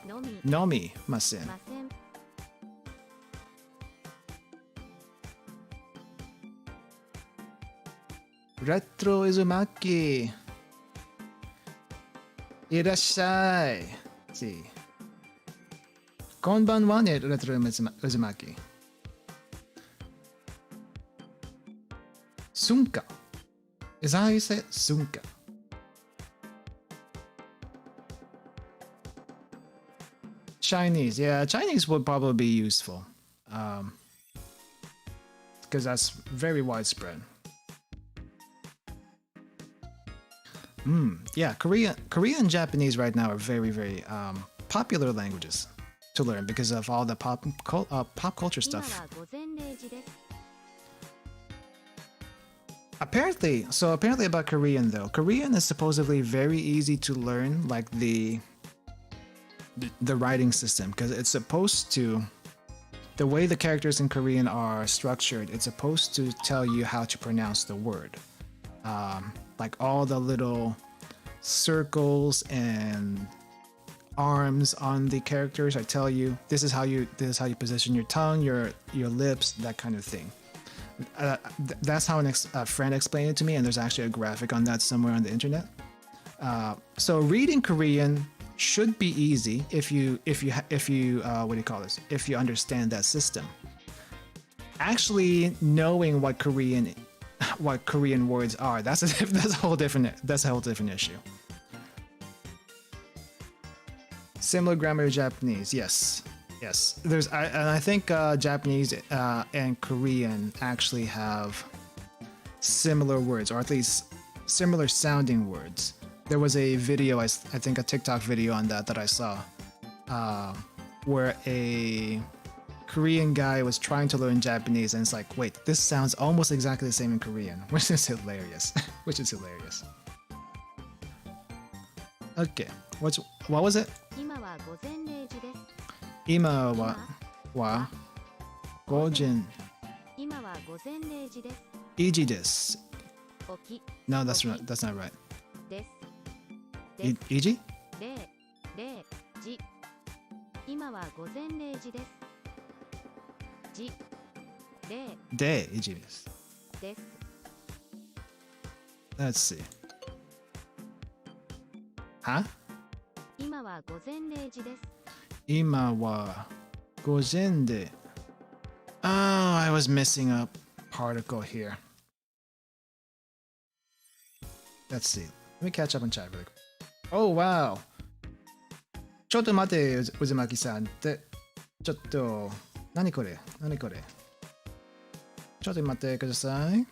のみ飲みません。ません。レトロ渦巻き。いらっしゃい。See. こんばんはね、レトロ渦巻き。Sunka. Is that how you say it? Sunka. Chinese. Yeah, Chinese would probably be useful. Because that's very widespread. Yeah, Korean and Japanese right now are very, very popular languages to learn because of all the pop culture 今 stuff. は午前0時です。 Apparently about Korean though, Korean is supposedly very easy to learn, like the writing system, because it's supposed to, the way the characters in Korean are structured, it's supposed to tell you how to pronounce the word. Like all the little circles and arms on the characters. I tell you this is how you position your tongue, your lips, that kind of thing. That's how a friend explained it to me, and there's actually a graphic on that somewhere on the internet. So reading Korean should be easy if you what do you call this? If you understand that system. Actually knowing what Korean words are, that's a whole different issue. Similar grammar to Japanese, yes. I think Japanese and Korean actually have similar words, or at least similar sounding words. There was a video, I think a TikTok video on that I saw, where a Korean guy was trying to learn Japanese, and it's like, wait, this sounds almost exactly the same in Korean, which is hilarious. Okay, what was it? 今は午前0時です。今は午前今は午前0時です。1時です。起き No, that's not right. です。1時0時。今は午前0時です。時0で1時です。です。Let's see. Huh? 今は午前0時です。今は午前で Oh, I was missing a particle here. Let's see. Let me catch up on chat really quick. Oh, wow. ちょっと待って、渦巻さん。ちょっと、何これちょっと待ってください。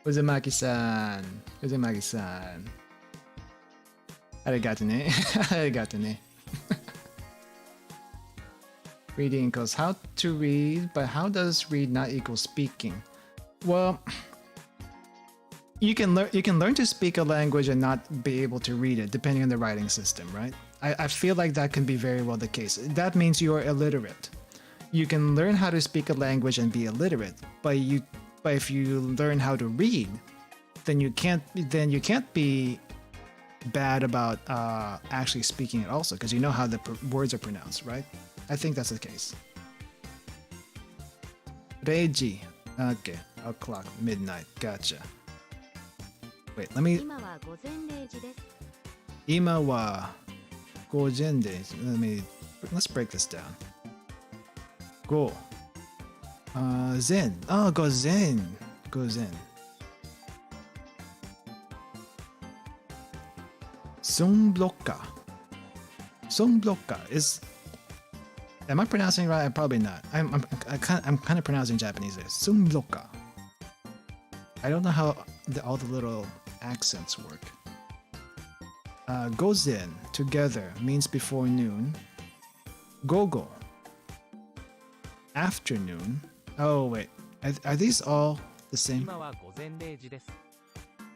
渦巻さん。ありがとね。Reading equals how to read, but how does read not equal speaking? Well, you can learn to speak a language and not be able to read it, depending on the writing system, right? I feel like that can be very well the case. That means you're illiterate. You can learn how to speak a language and be illiterate, but if you learn how to read, then you can't be bad about actually speaking it also, because you know how the words are pronounced, right? I think that's the case. Reiji. Okay. O'clock. Midnight. Gotcha. Wait, let me... 今は午前0時です。今は午前で Let's break this down. 午前 Oh, 午前 Sunblocker is... Am I pronouncing it right? Probably not. I'm kind of pronouncing Japanese there. Sunblocker. I don't know how all the little accents work. Gozen, together, means before noon. Gogo, afternoon. Oh, wait. Are these all the same? 今は午前0時です。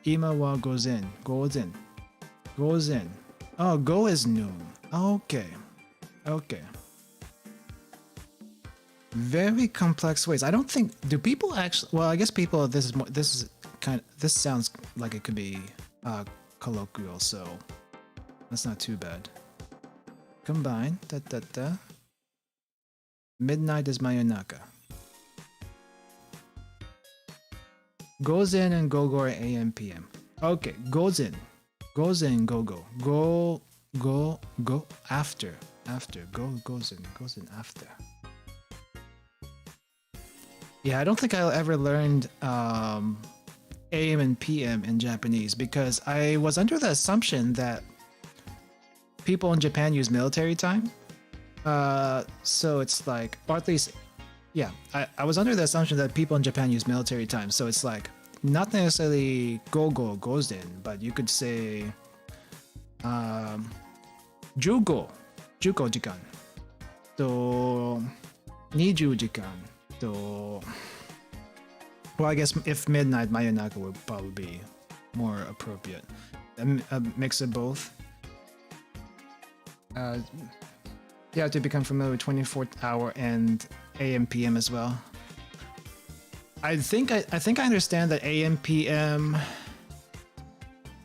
今は午前. Oh, go is noon. Okay. Very complex ways. I don't think... Do people actually... Well, I guess people... This sounds like it could be colloquial, so... That's not too bad. Combine. Midnight is Mayonaka. Gozen and Gogo are AM, PM. Okay, Gozen. Gogo. Go. After. Gozen after. Yeah, I don't think I ever learned AM and PM in Japanese, because I was under the assumption that people in Japan use military time. So it's like, or at least, yeah, I was under the assumption that people in Japan use military time. So it's like, not necessarily gogo gozen, but you could say jugo jikan to 20 jikan to... Well, I guess if midnight, Mayonaka would probably be more appropriate. A mix of both. You have to become familiar with 24-hour and AM PM as well. I think I understand that AM PM.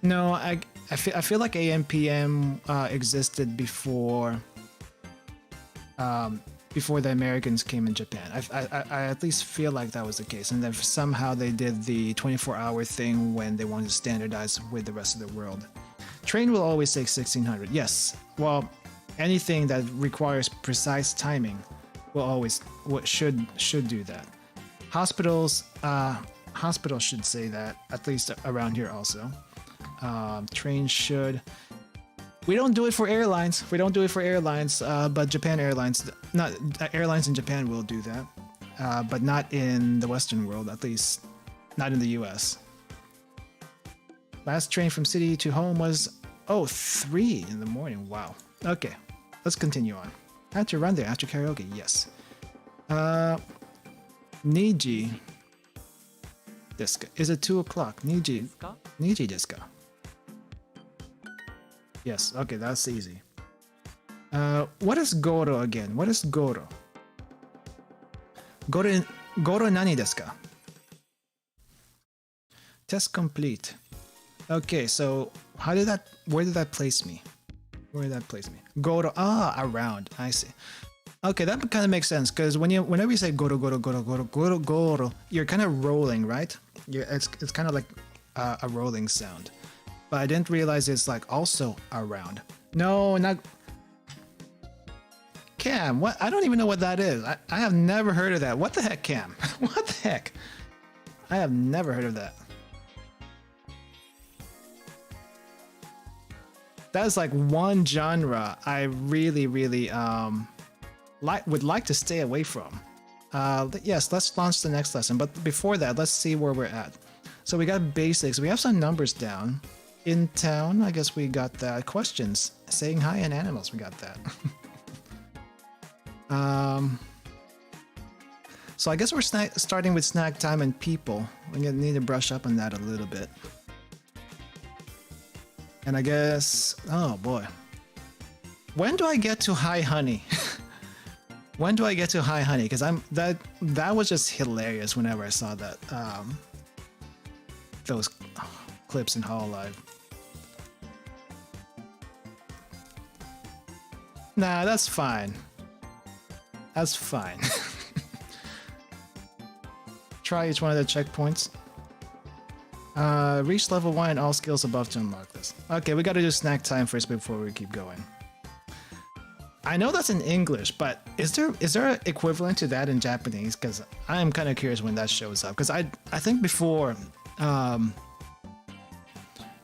No, I feel like AM PM existed before before the Americans came in Japan. I at least feel like that was the case, and then somehow they did the 24-hour thing when they wanted to standardize with the rest of the world. Train will always say 1600. Yes. Well, anything that requires precise timing will always should do that. Hospitals should say that, at least around here also. Trains should. We don't do it for airlines. But Japan Airlines, not airlines in Japan will do that, but not in the Western world, at least not in the U.S. Last train from city to home was 3 in the morning. Wow. Okay, let's continue on. I had to run there after karaoke. Yes. Niji desu ka? Is it 2 o'clock? Niji desu ka? Yes, okay, that's easy. What is Goro again? What is Goro? Goro nani desu ka? Test complete. Okay, so where did that place me? Goro, around, I see. Okay, that kind of makes sense, because whenever you say goro, you're kind of rolling, right? It's kind of like a rolling sound. But I didn't realize it's like also around. No, not Cam. What? I don't even know what that is. I have never heard of that. What the heck, Cam? What the heck? I have never heard of that. That's like one genre I really would like to stay away from. Yes, let's launch the next lesson. But before that, let's see where we're at. So we got basics. We have some numbers down. In town, I guess we got that. Questions. Saying hi and animals, we got that. So I guess we're starting with snack time and people. We're gonna need to brush up on that a little bit. And I guess, oh boy. When do I get to hi honey? When do I get to hi honey? Because that was just hilarious whenever I saw that those clips in Hololive. Nah, that's fine. That's fine. Try each one of the checkpoints. Reach level 1 and all skills above to unlock this. Okay, we gotta do snack time first before we keep going. I know that's in English, but is there an equivalent to that in Japanese? Because I am kind of curious when that shows up. Because I think before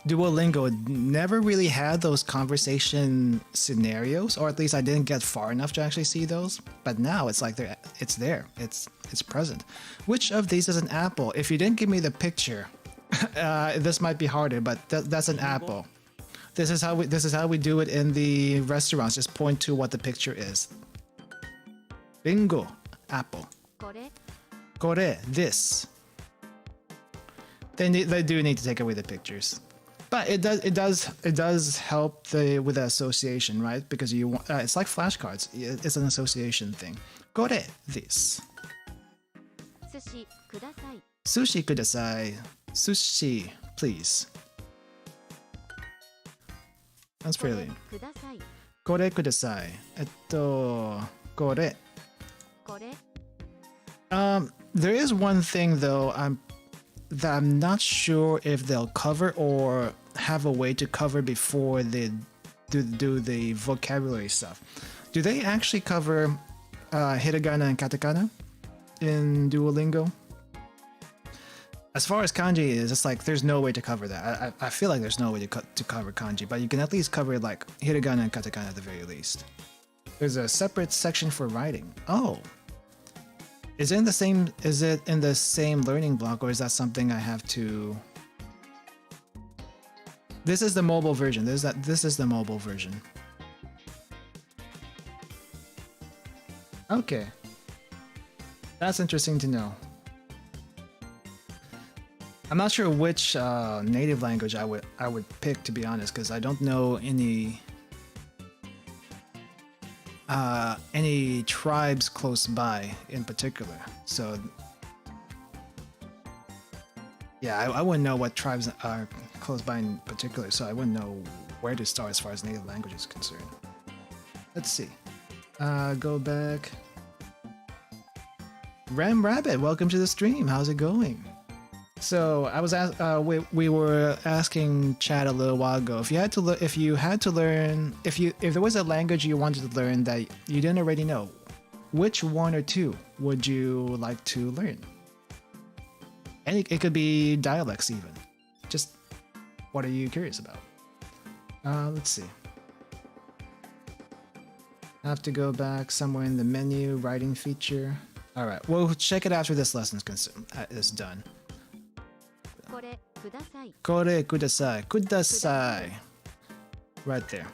Duolingo never really had those conversation scenarios, or at least I didn't get far enough to actually see those. But now it's like it's there. It's present. Which of these is an apple? If you didn't give me the picture, this might be harder. But that's an apple. This is how we do it in the restaurants. Just point to what the picture is. Bingo, apple. Kore, this. They do need to take away the pictures. But it does help with the association, right? Because you want it's like flashcards. It's an association thing. Kore, this. Sushi kudasai. Sushi kudasai. Sushi, please. That's fairly. Kore kudasai. Kore. There is one thing though I'm not sure if they'll cover or have a way to cover before they do the vocabulary stuff. Do they actually cover hiragana and katakana in Duolingo? As far as kanji is, it's like there's no way to cover that. I feel like there's no way to cover kanji, but you can at least cover like hiragana and katakana at the very least. There's a separate section for writing. Oh. Is it in the same learning block, or is that something I have to... This is the mobile version. This is the mobile version. Okay. That's interesting to know. I'm not sure which native language I would pick, to be honest, because I don't know any... any tribes close by in particular. So yeah, I wouldn't know what tribes are close by in particular, so I wouldn't know where to start as far as native language is concerned. Let's see. Go back. Ram Rabbit, welcome to the stream. How's it going? So I was we were asking Chad a little while ago if you had to learn if there was a language you wanted to learn that you didn't already know, which one or two would you like to learn? And it could be dialects even. Just what are you curious about? Let's see. I have to go back somewhere in the menu, writing feature. All right, we'll check it after this lesson is done. これください。これください。Kudasai. Right there.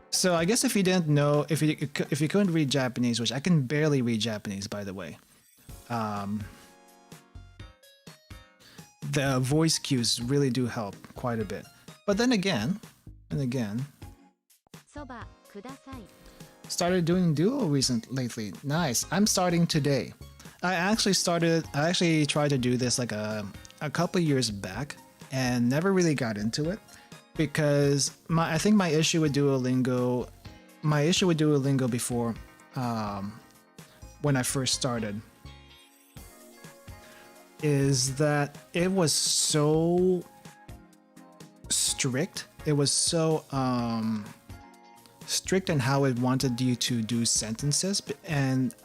So I guess if you didn't know, if you couldn't read Japanese, which I can barely read Japanese, by the way, the voice cues really do help quite a bit. But then again, そばください。 started doing Duo lately. Nice. I'm starting today. I actually tried to do this like a couple years back and never really got into it because I think my issue with Duolingo before when I first started is that it was so strict. It was so strict in how it wanted you to do sentences, and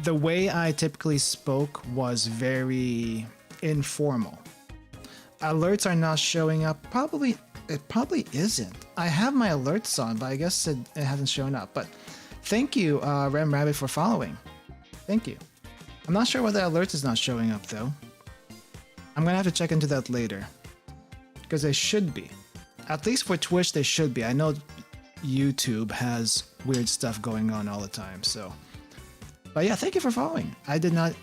the way I typically spoke was very informal. Alerts are not showing up. It probably isn't. I have my alerts on, but I guess it hasn't shown up. But thank you, Ram Rabbit, for following. Thank you. I'm not sure why the alert is not showing up though. I'm gonna have to check into that later because they should be. At least for Twitch, they should be. I know YouTube has weird stuff going on all the time, so. But yeah, thank you for following. I did not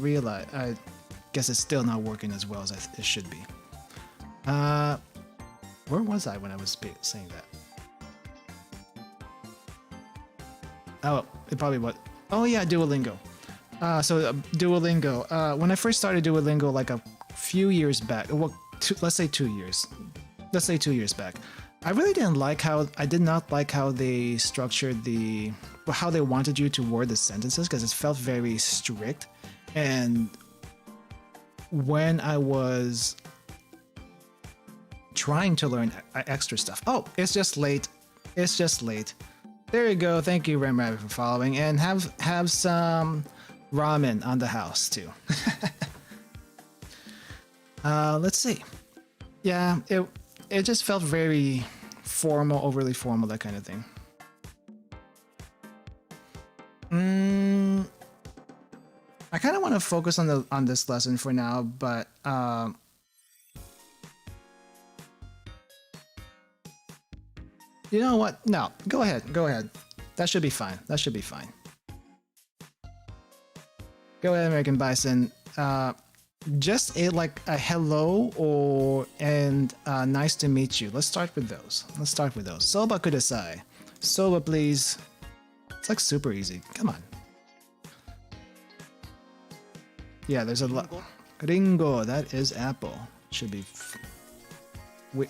realize. I guess it's still not working as well as it should be. Where was I when I was saying that? Oh, it probably was. Oh yeah, Duolingo. Duolingo. When I first started Duolingo, like a few years back, well, let's say 2 years. Let's say 2 years back. I did not like how they structured how they wanted you to word the sentences because it felt very strict. And when I was trying to learn extra stuff, oh, it's just late. There you go. Thank you, Ram Rabbit, for following, and have some ramen on the house too. Let's see. Yeah, it just felt very formal, overly formal, that kind of thing. I kind of want to focus on this lesson for now, but you know what? No, go ahead. That should be fine. Go ahead, American Bison. Just a hello and nice to meet you. Let's start with those. Soba kudasai. Soba, please. It's like super easy. Come on. Yeah, there's a lot. Ringo, that is apple. Should be. We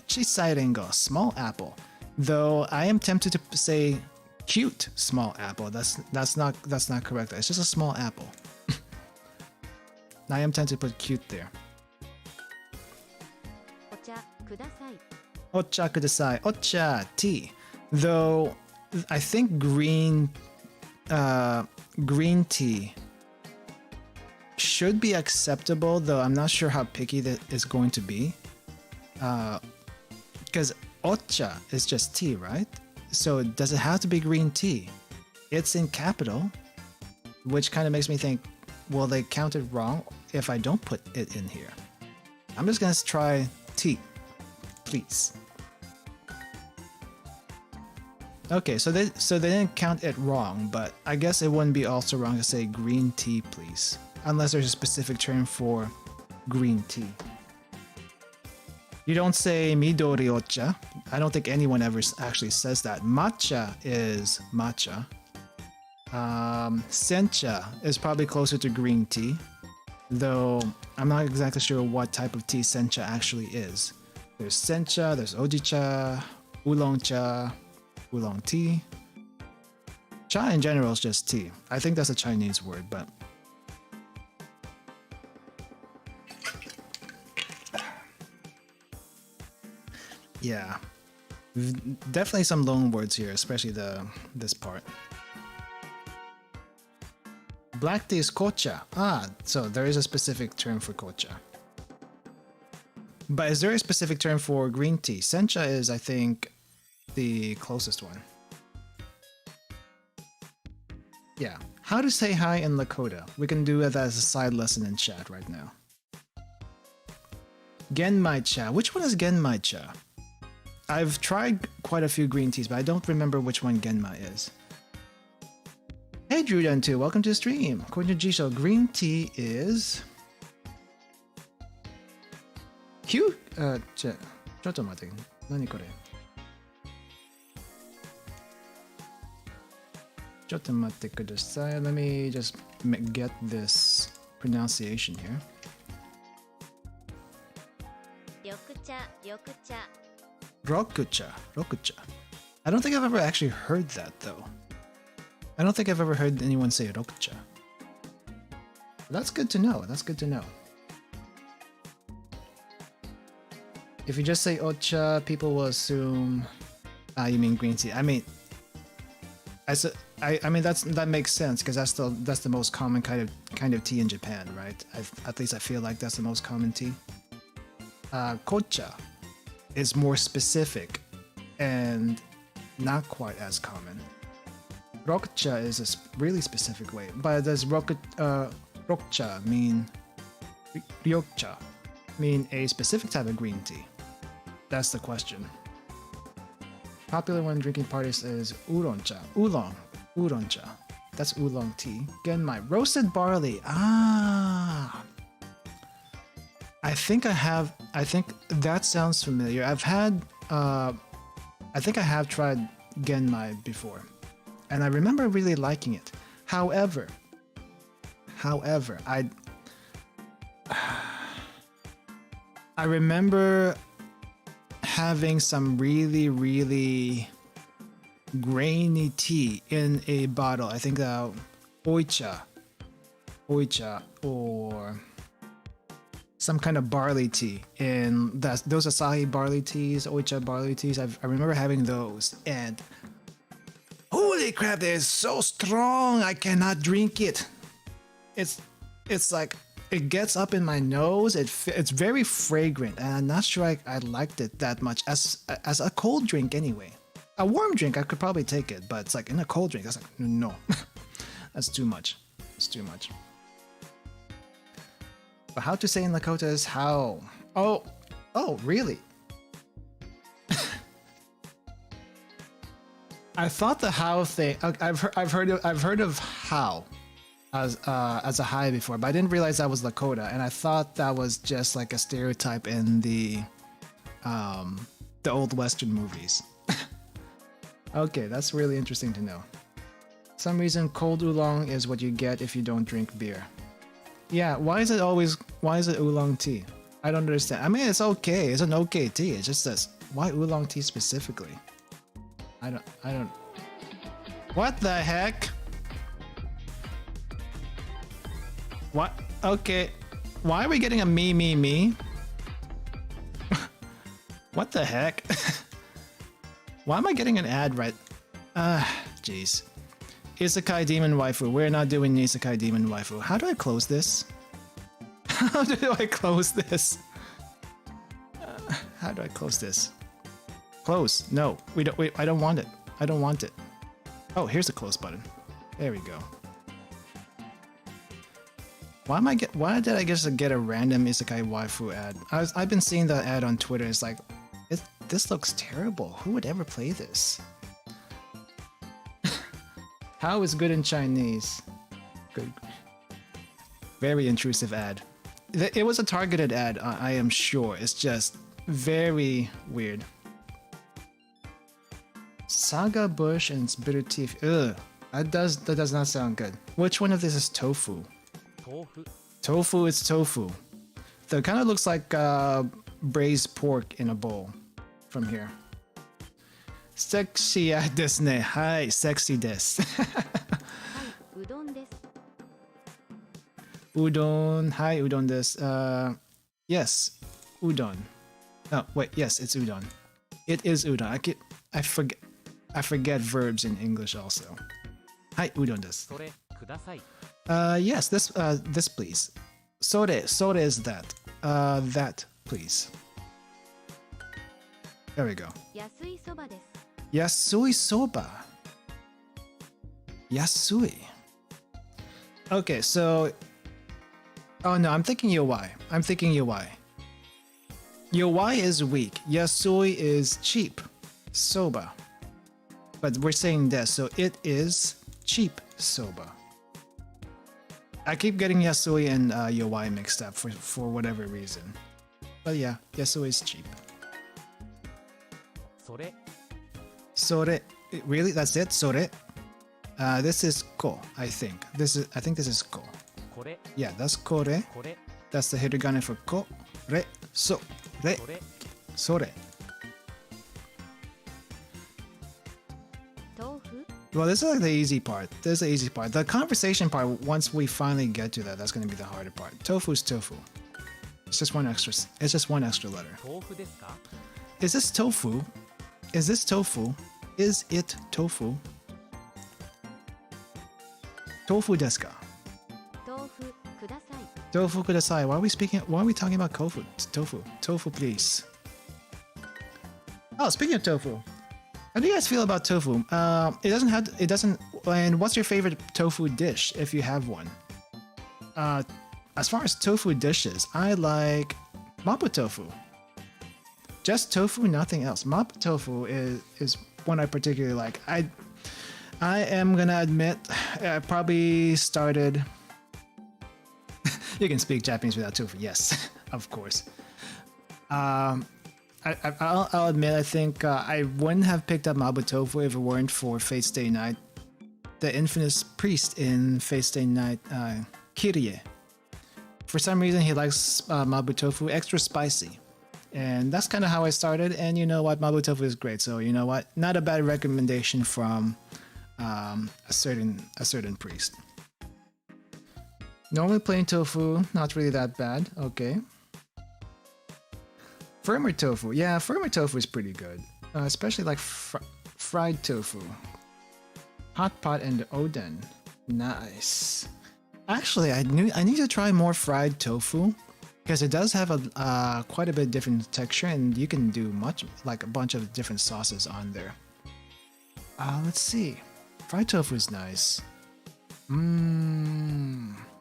Chisai ringo, small apple. Though I am tempted to say cute small apple. That's not correct. It's just a small apple. I am tempted to put cute there. お茶ください。 Ocha kudasai. Ocha, tea. Though I think green tea should be acceptable, though I'm not sure how picky that is going to be. Because ocha is just tea, right? So does it have to be green tea? It's in capital, which kind of makes me think, will they count it wrong if I don't put it in here? I'm just gonna try tea, please. Okay, so they didn't count it wrong, but I guess it wouldn't be also wrong to say green tea, please, unless there's a specific term for green tea. You don't say midori ocha. I don't think anyone ever actually says that. Matcha is matcha. Sencha is probably closer to green tea, though I'm not exactly sure what type of tea sencha actually is. There's sencha, there's ojicha, oolong cha, oolong tea. Cha in general is just tea. I think that's a Chinese word, but yeah, definitely some loan words here, especially this part. Black tea is kocha. So there is a specific term for kocha. But is there a specific term for green tea? Sencha is, I think, the closest one. Yeah. How to say hi in Lakota? We can do it as a side lesson in chat right now. Genmai cha. Which one is Genmai cha? I've tried quite a few green teas, but I don't remember which one Genmai is. Hey Drew2, welcome to the stream. According to Jisho, green tea is... Q? ちょっと待って。何これ？ちょっと待ってください。Let me just get this pronunciation here. 緑茶、緑茶。Rokucha. Rokucha. I don't think I've ever actually heard that though. I don't think I've ever heard anyone say rokucha. That's good to know. That's good to know. If you just say ocha, people will assume you mean green tea. I mean, I mean that makes sense because that's the most common kind of tea in Japan, right? At least I feel like that's the most common tea. Kocha is more specific and not quite as common. Rokucha is a really specific way, but does rokcha mean ryokcha mean a specific type of green tea? That's the question. Popular one drinking parties is oolong cha. Oolong cha. That's oolong tea. Genmai, roasted barley. I think that sounds familiar. I think I have tried Genmai before, and I remember really liking it. However, I remember having some really grainy tea in a bottle. I think oicha or some kind of barley tea, and those Asahi barley teas, oicha barley teas. I remember having those, and holy crap, they're so strong. I cannot drink it. It's like it gets up in my nose. It's very fragrant, and I'm not sure I liked it that much as a cold drink anyway. A warm drink I could probably take it, but it's like in a cold drink, I was like, no, that's too much. It's too much. But how to say in Lakota is how. Oh, really? I thought the how thing. I've heard of how as a hi before, but I didn't realize that was Lakota, and I thought that was just like a stereotype in the old Western movies. Okay, that's really interesting to know. Some reason cold oolong is what you get if you don't drink beer. Yeah, why is it oolong tea? I don't understand. I mean, it's okay. It's an okay tea. It's just this. Why oolong tea specifically? I don't. What the heck? What? Okay. Why are we getting a me? What the heck? Why am I getting an ad right? Jeez. Isekai Demon Waifu. We're not doing Isekai Demon Waifu. How do I close this? How do I close this? How do I close this? Close. No. Wait, I don't want it. I don't want it. Oh, here's the close button. There we go. Why did I just get a random Isekai Waifu ad? I've been seeing that ad on Twitter. It's like, this looks terrible. Who would ever play this? How is good in Chinese? Good. Very intrusive ad. It was a targeted ad, I am sure. It's just Very weird. Saga bush and its bitter teeth. Ugh. That does not sound good. Which one of this is tofu? 豆腐 Tofu is tofu. So it kind of looks like braised pork in a bowl from here. Sexy desu ne. Hi, sexy desu. うどんです Udon. Hi, udon desu. Yes, udon. Oh, wait. Yes, it's udon. It is udon. I forget verbs in English also. Hi, udon desu. それください Yes, this please. Sore is that. That please. There we go. 安いそばです Yasui soba. Yasui. Okay, so. Oh no, I'm thinking UI. UI is weak. Yasui is cheap. Soba. But we're saying this, so it is cheap soba. I keep getting Yasui and UI mixed up for whatever reason. But yeah, Yasui is cheap. それ Sore. Really? That's it? Sore? This is ko, I think. I think this is ko. これ Yeah, that's kore. これ That's the hiragana for ko, re, so, re, それ sore. 豆腐 Well, this is like the easy part. This is the easy part. The conversation part, once we finally get to that, that's going to be the harder part. Tofu is tofu. It's just one extra letter. 豆腐ですか Is this tofu? Is this tofu? Is it tofu? Tofu desu ka? 豆腐ください Tofu kudasai. Why are we talking about tofu? Tofu. Tofu, please. Oh, speaking of tofu. How do you guys feel about tofu? It doesn't, and what's your favorite tofu dish if you have one? As far as tofu dishes, I like mapo tofu. Just tofu, nothing else. Mapo tofu is one I particularly like. I am gonna admit, I probably started. You can speak Japanese without tofu. Yes, of course. I'll admit, I think I wouldn't have picked up Mapo tofu if it weren't for Fate Stay Night. The infamous priest in Fate Stay Night, Kirie. For some reason, he likes Mapo tofu extra spicy. And that's kind of how I started. And you know what? Mapo tofu is great. So you know what? Not a bad recommendation from a certain priest. Normally plain tofu, not really that bad. Okay. Firmer tofu. Yeah, firmer tofu is pretty good. Especially like fried tofu. Hot pot and oden. Nice. Actually, I need to try more fried tofu because it does have a quite a bit different texture, and you can do a bunch of different sauces on there. Let's see. Fried tofu is nice.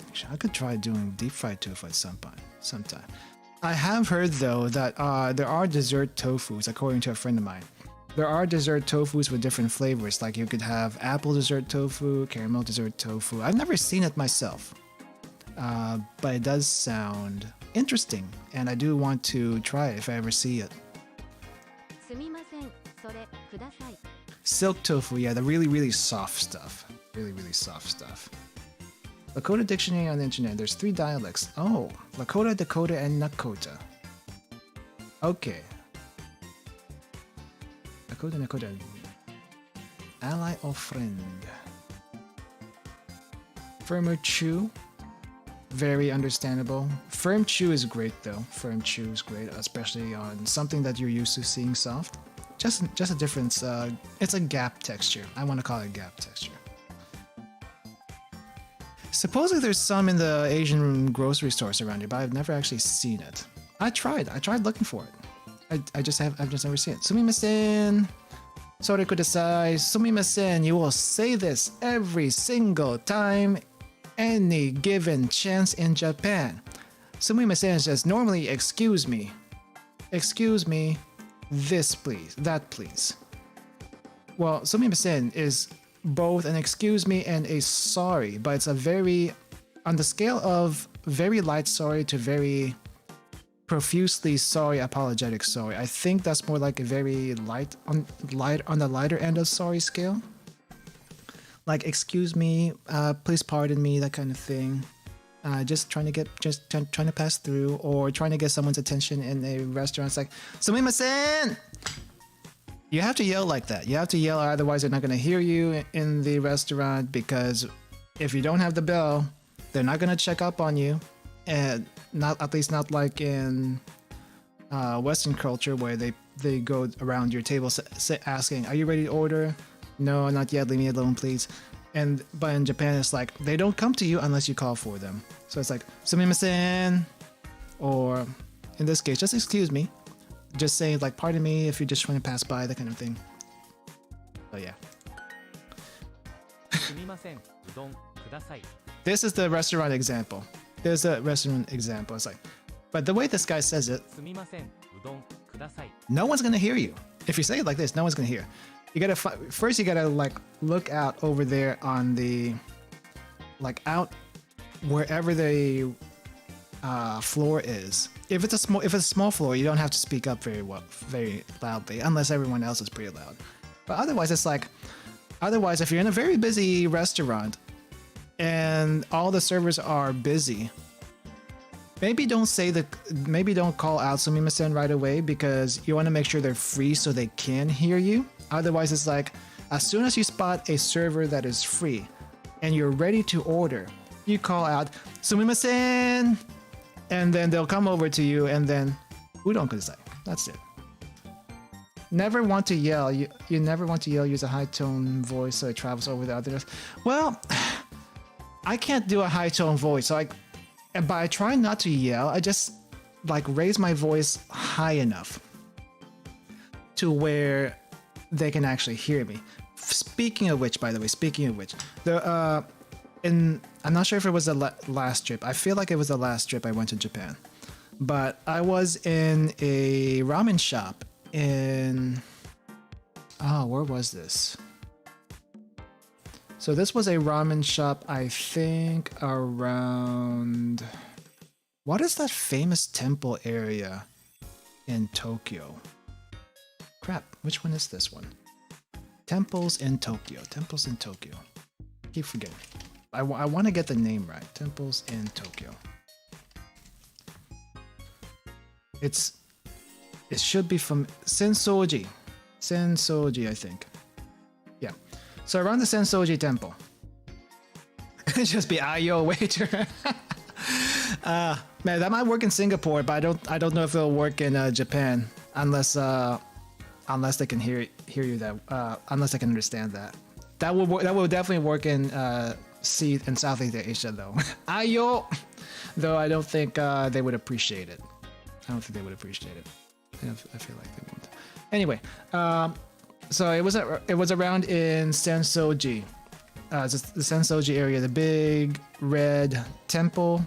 Actually, I could try doing deep fried tofu at sometime. I have heard though that there are dessert tofus, according to a friend of mine. There are dessert tofus with different flavors. Like you could have apple dessert tofu, caramel dessert tofu. I've never seen it myself, but it does sound interesting, and I do want to try it if I ever see it. すみませんそれください Silk tofu, yeah, the really soft stuff. Really soft stuff. Lakota dictionary on the internet. There's 3 dialects. Oh, Lakota, Dakota, and Nakota. Okay. Lakota, Nakota. Ally or friend? Firmer chew. Very understandable. Firm chew is great though. Firm chew is great, especially on something that you're used to seeing soft. Just a difference. It's a gap texture. I want to call it gap texture. Supposedly there's some in the Asian grocery stores around here, but I've never actually seen it. I tried looking for it. I've just never seen it. Sumimasen. Sore kudasai. Sumimasen. You will say this every single time, any given chance in Japan. Sumimasen says normally excuse me. Excuse me. This please. That please. Well, sumimasen is both an excuse me and a sorry, but it's a very, on the scale of very light sorry to very profusely sorry, apologetic sorry. I think that's more like a very light on the lighter end of sorry scale. Like, excuse me, please pardon me, that kind of thing. Just trying to pass through, or trying to get someone's attention in a restaurant. It's like, sumimasen! You have to yell like that. You have to yell, otherwise they're not going to hear you in the restaurant, because if you don't have the bell, they're not going to check up on you. And not, at least not like in Western culture, where they go around your table asking, are you ready to order? No, not yet. Leave me alone, please. But in Japan, it's like they don't come to you unless you call for them. So it's like, sumimasen, or in this case, just excuse me. Just saying like, pardon me if you're just trying to pass by, that kind of thing. So yeah. This is the restaurant example. There's a restaurant example. It's like, but the way this guy says it, no one's gonna hear you. If you say it like this, no one's gonna hear. You gotta first. You gotta like look out over there on the, like out wherever the floor is. If it's a small floor, you don't have to speak up very loudly, unless everyone else is pretty loud. But otherwise, it's like, if you're in a very busy restaurant and all the servers are busy, maybe don't call out sumimasen right away, because you want to make sure they're free so they can hear you. Otherwise, it's like, as soon as you spot a server that is free and you're ready to order, you call out sumimasen, and then they'll come over to you, and then udon kudasai. That's it. Never want to yell. You never want to yell. Use a high tone voice so it travels over the others. Well, I can't do a high tone voice, so by trying not to yell, I just like raise my voice high enough to where they can actually hear me. Speaking of which, I'm not sure if it was the last trip. I feel like it was the last trip I went to Japan. But I was in a ramen shop in... where was this? So this was a ramen shop, I think, around... What is that famous temple area in Tokyo? Crap, which one is this one? Temples in Tokyo. Keep forgetting. I want to get the name right. Temples in Tokyo. It should be from Sensoji, I think. Yeah. So around the Sensoji temple. Just be ayo waiter. Man, that might work in Singapore, but I don't know if it'll work in Japan unless they can hear you, unless I can understand that. That will definitely work in Southeast Asia though. Ayo, though I don't think they would appreciate it. I feel like they won't. Anyway, so it was around in Sensoji, the Sensoji area, the big red temple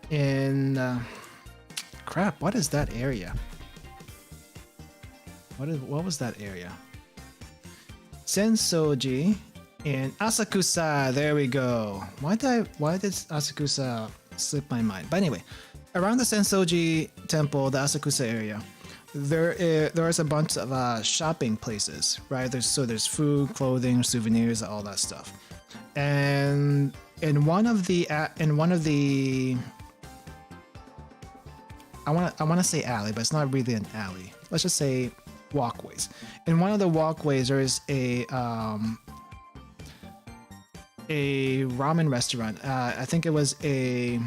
in crap. What is that area? What was that area? Sensoji in Asakusa. There we go. Why did Asakusa slip my mind? But anyway, around the Sensoji temple, the Asakusa area, there is a bunch of shopping places, right? There's food, clothing, souvenirs, all that stuff. And in one of the I want to say alley, but it's not really an alley. Let's just say walkways. In one of the walkways, there is a ramen restaurant. I think it was a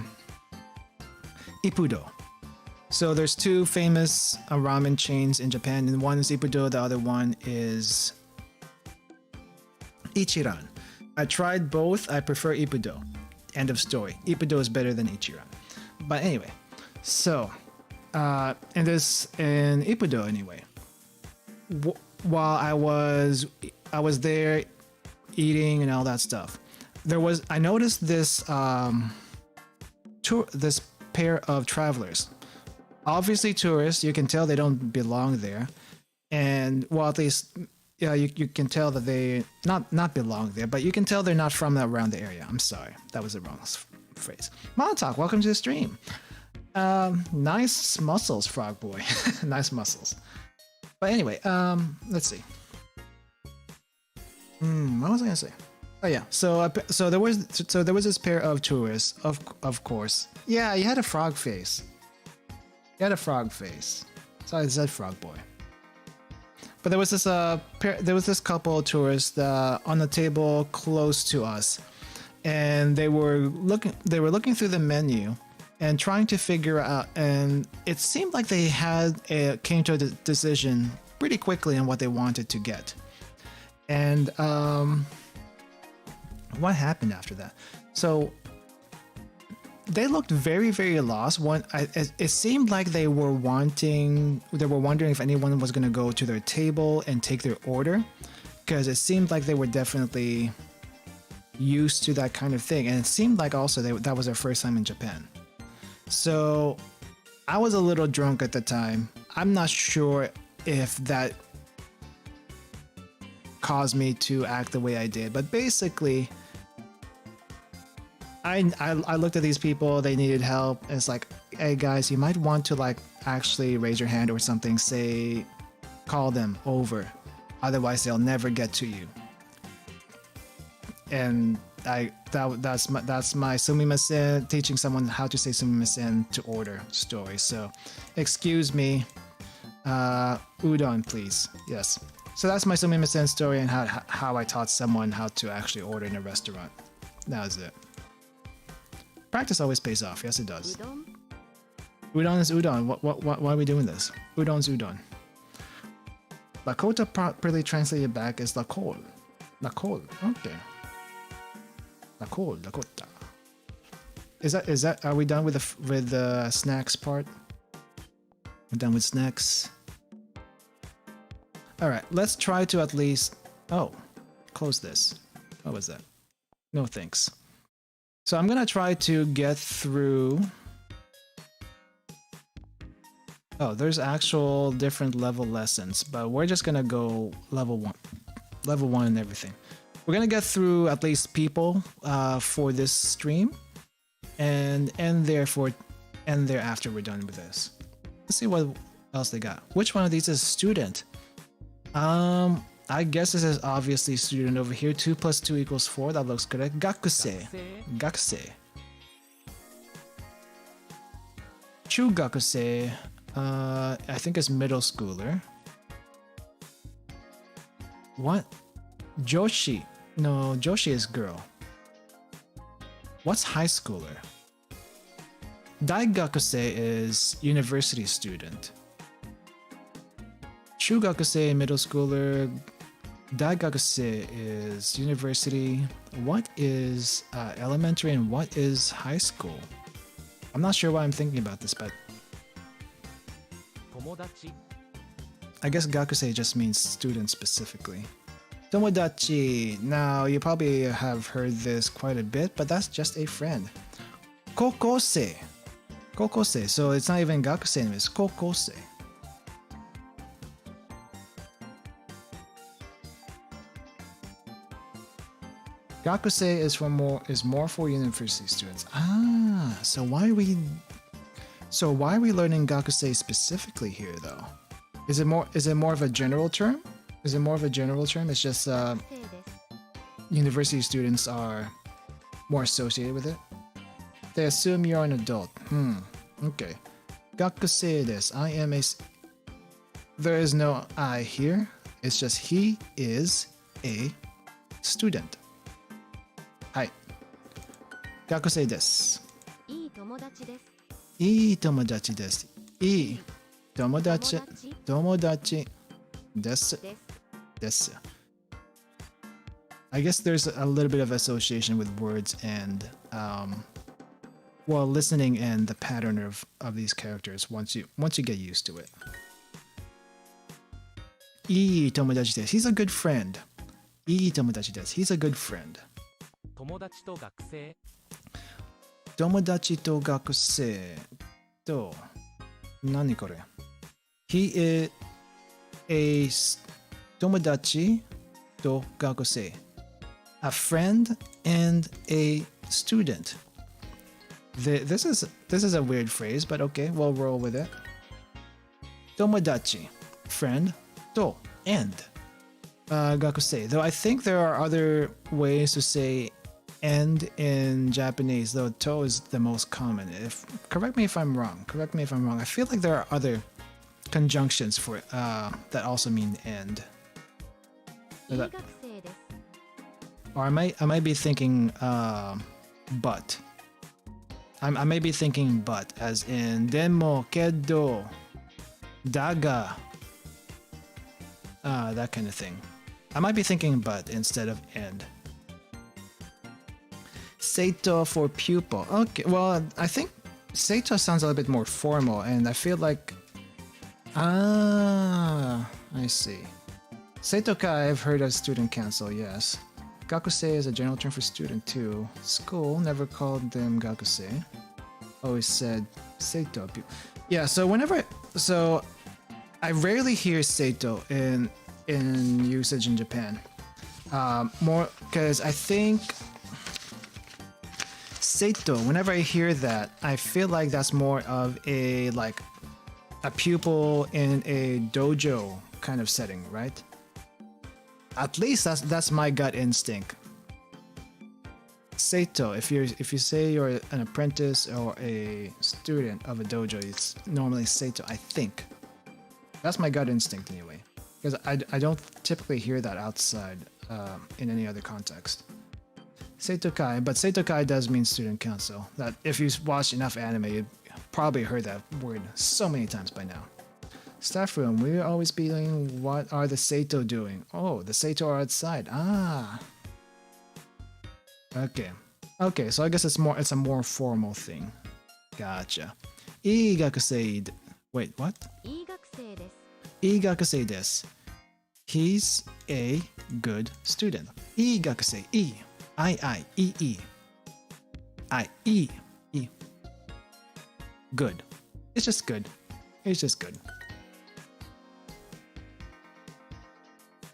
Ippudo. So there's two famous ramen chains in Japan, and one is Ippudo, the other one is Ichiran. I tried both. I prefer Ippudo. End of story. Ippudo is better than Ichiran. But anyway, so in Ippudo anyway, while I was there eating and all that stuff, I noticed this this pair of travelers. Obviously tourists, you can tell they don't belong there. And well, at least you can tell that they not belong there, but you can tell they're not from around the area. I'm sorry, that was the wrong phrase. Montauk, welcome to the stream. Nice muscles, frog boy. Nice muscles. But anyway, let's see. What was I gonna say? Oh yeah, so there was this pair of tourists, of course. Yeah, he had a frog face. He had a frog face. So I said frog boy. But there was this couple of tourists on the table close to us, and they were looking through the menu and trying to figure out, and it seemed like they came to a decision pretty quickly on what they wanted to get. And what happened after that? So they looked very, very lost. It seemed like they were wondering if anyone was going to go to their table and take their order, because it seemed like they were definitely used to that kind of thing, and it seemed like also that was their first time in Japan. So I was a little drunk at the time. I'm not sure if that caused me to act the way I did, but basically I looked at these people. They needed help. It's like, hey guys, you might want to like actually raise your hand or something, say, call them over, otherwise they'll never get to you. And that's my sumimasen, teaching someone how to say sumimasen to order story. So excuse me, udon please. Yes, so that's my sumimasen story and how I taught someone how to actually order in a restaurant. That was it. Practice always pays off. Yes, it does. Udon is udon. Why are we doing this? Udon's udon. Lakota properly translated back is lakol. Lakol. Okay. Lakol. Lakota. Is that? Are we done with the snacks part? We're done with snacks. All right. Let's try to at least. Oh, close this. What was that? No thanks. So I'm gonna try to get through. Oh, there's actual different level lessons, but we're just gonna go level one and everything. We're gonna get through at least people for this stream, and there after we're done with this. Let's see what else they got. Which one of these is student? I guess this is obviously student over here. 2 + 2 = 4. That looks good. Gakusei. Gakusei. Chugakusei. I think it's middle schooler. What? Joshi. No, Joshi is girl. What's high schooler? Daigakusei is university student. Chugakusei, middle schooler. Daigakusei is university. What is elementary and what is high school? I'm not sure why I'm thinking about this, but I guess gakusei just means student specifically. Tomodachi. Now, you probably have heard this quite a bit, but that's just a friend. Kokosei. Kokosei. So it's not even gakusei, it's kokosei. Gakusei is more for university students. Ah, so why are we learning gakusei specifically here though? Is it more of a general term? Is it more of a general term? It's just university students are more associated with it. They assume you're an adult. Okay. Gakusei desu. I am a. There is no I here. It's just he is a student. Hi. Gakusei desu. いい友達です。いい友達です。いい友達です。です。I guess there's a little bit of association with words and listening and the pattern of these characters once you get used to it. いい友達です。He's a good friend. いい友達です。He's a good friend. 友達と学生。友達と学生と何これ He is a 友達と学生 A friend and a student. This is a weird phrase, but okay, we'll roll with it. Tomodachi, friend, to, and. Gakusei. Though I think there are other ways to say end in Japanese, though to is the most common. Correct me if I'm wrong. I feel like there are other conjunctions for that also mean end. Or I might be thinking but. I may be thinking but as in demo, kedo, daga, that kind of thing. I might be thinking but instead of and. Seito for pupil. Okay, well, I think Seito sounds a little bit more formal, and I feel like... I see. Seito-ka I've heard as student council, yes. Gakusei is a general term for student too. School never called them Gakusei. Always said Seito. Yeah, so I rarely hear Seito in usage in Japan. More because I think Seito, whenever I hear that, I feel like that's more of a pupil in a dojo kind of setting, right? At least that's my gut instinct. Seito, if you say you're an apprentice or a student of a dojo, it's normally Seito, I think. That's my gut instinct anyway. Because I don't typically hear that outside in any other context. Seitokai, but Seitokai does mean student council. That if you watch enough anime, you've probably heard that word so many times by now. Staff room, we're always being, what are the Seito doing? Oh, the Seito are outside. Ah. Okay, so I guess it's a more formal thing. Gotcha. Igakusei. Wait, what? Igakusei desu. He's a good student. Igakusei. I. Good. It's just good.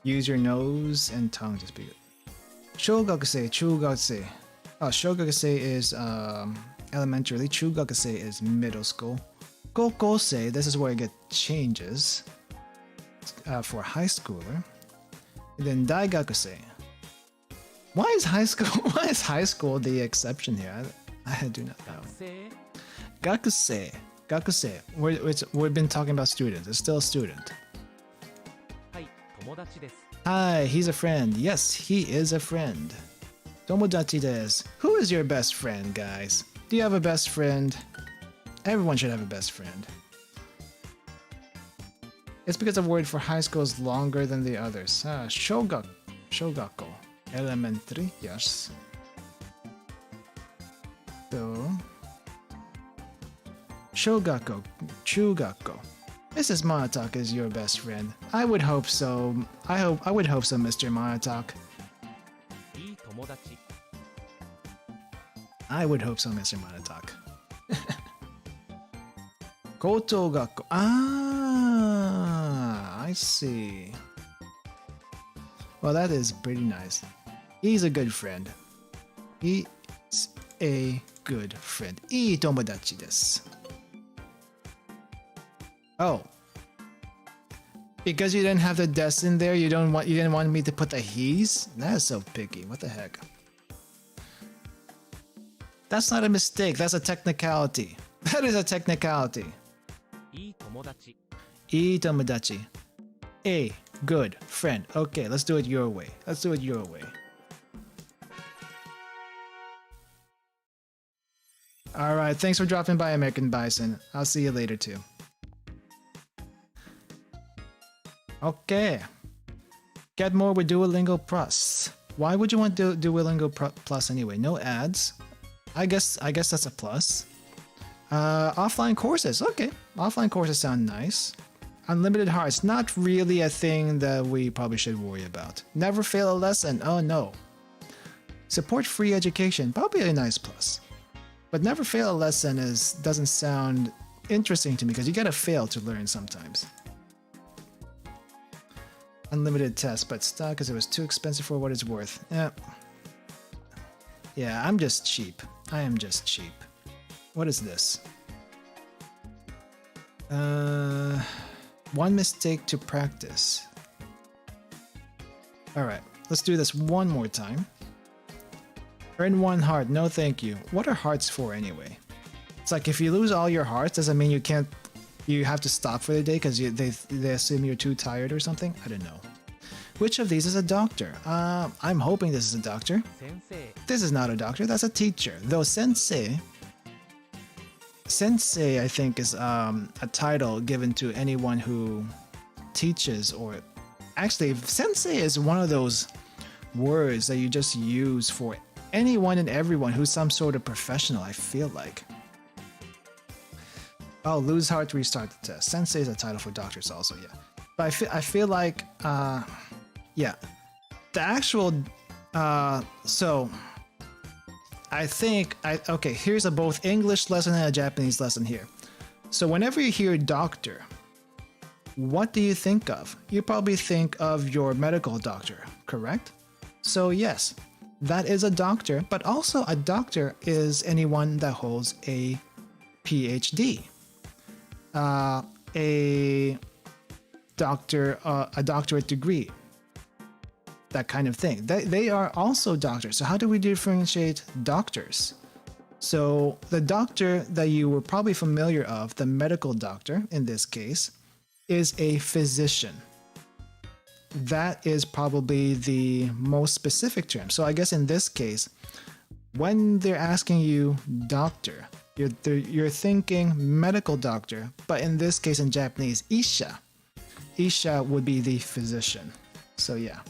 Use your nose and tongue to speak it. Shogakusei, chugakusei. Oh, shogakusei is elementary. Chugakusei is middle school. Kokosei, this is where it gets changes for high schooler. And then daigakusei. Why is high school the exception here? I do not know. Gakusei. We've been talking about students. It's still a student. Hi, he's a friend. Yes, he is a friend. Tomodachi desu. Who is your best friend, guys? Do you have a best friend? Everyone should have a best friend. It's because the word for high school is longer than the others. Shogako. Elementary, yes. So, Shogako, Chugako. Mrs. Monotok is your best friend. I would hope so. I would hope so, Mr. Monotok. I would hope so, Mr. Monotok. Kotogako. Ah, I see. Well, that is pretty nice. He's a good friend. He's a good friend. Ii tomodachi desu. Oh. Because you didn't have the des in there, you didn't want me to put the he's? That is so picky. What the heck? That's not a mistake. That's a technicality. That is a technicality. Ii tomodachi. A good friend. Okay, let's do it your way. Alright, thanks for dropping by, American Bison. I'll see you later too. Okay. Get more with Duolingo Plus. Why would you want Duolingo Plus anyway? No ads. I guess that's a plus. Offline courses. Okay. Offline courses sound nice. Unlimited hearts. Not really a thing that we probably should worry about. Never fail a lesson. Oh no. Support free education. Probably a nice plus. But never fail a lesson doesn't sound interesting to me because you gotta fail to learn sometimes. Unlimited test, but stuck because it was too expensive for what it's worth. Yeah, I'm just cheap. I am just cheap. What is this? One mistake to practice. Alright, let's do this one more time. Earn 1 heart, no thank you. What are hearts for anyway? It's like if you lose all your hearts, does that mean you have to stop for the day because they assume you're too tired or something? I don't know. Which of these is a doctor? I'm hoping this is a doctor. Sensei. This is not a doctor, that's a teacher. Though sensei, I think, is a title given to anyone who teaches, or actually, sensei is one of those words that you just use for anyone and everyone who's some sort of professional, I feel like. Oh, lose heart, restart the test. Sensei is a title for doctors also, yeah. But I feel like, yeah. The actual, so I think, okay, here's a both English lesson and a Japanese lesson here. So whenever you hear doctor, what do you think of? You probably think of your medical doctor, correct? So yes, that is a doctor, but also a doctor is anyone that holds a PhD. A doctorate degree, that kind of thing. They are also doctors. So how do we differentiate doctors? So the doctor that you were probably familiar of, the medical doctor in this case, is a physician. That is probably the most specific term. So I guess in this case, when they're asking you doctor, you're thinking medical doctor, but in this case in Japanese, isha. Isha would be the physician. So yeah.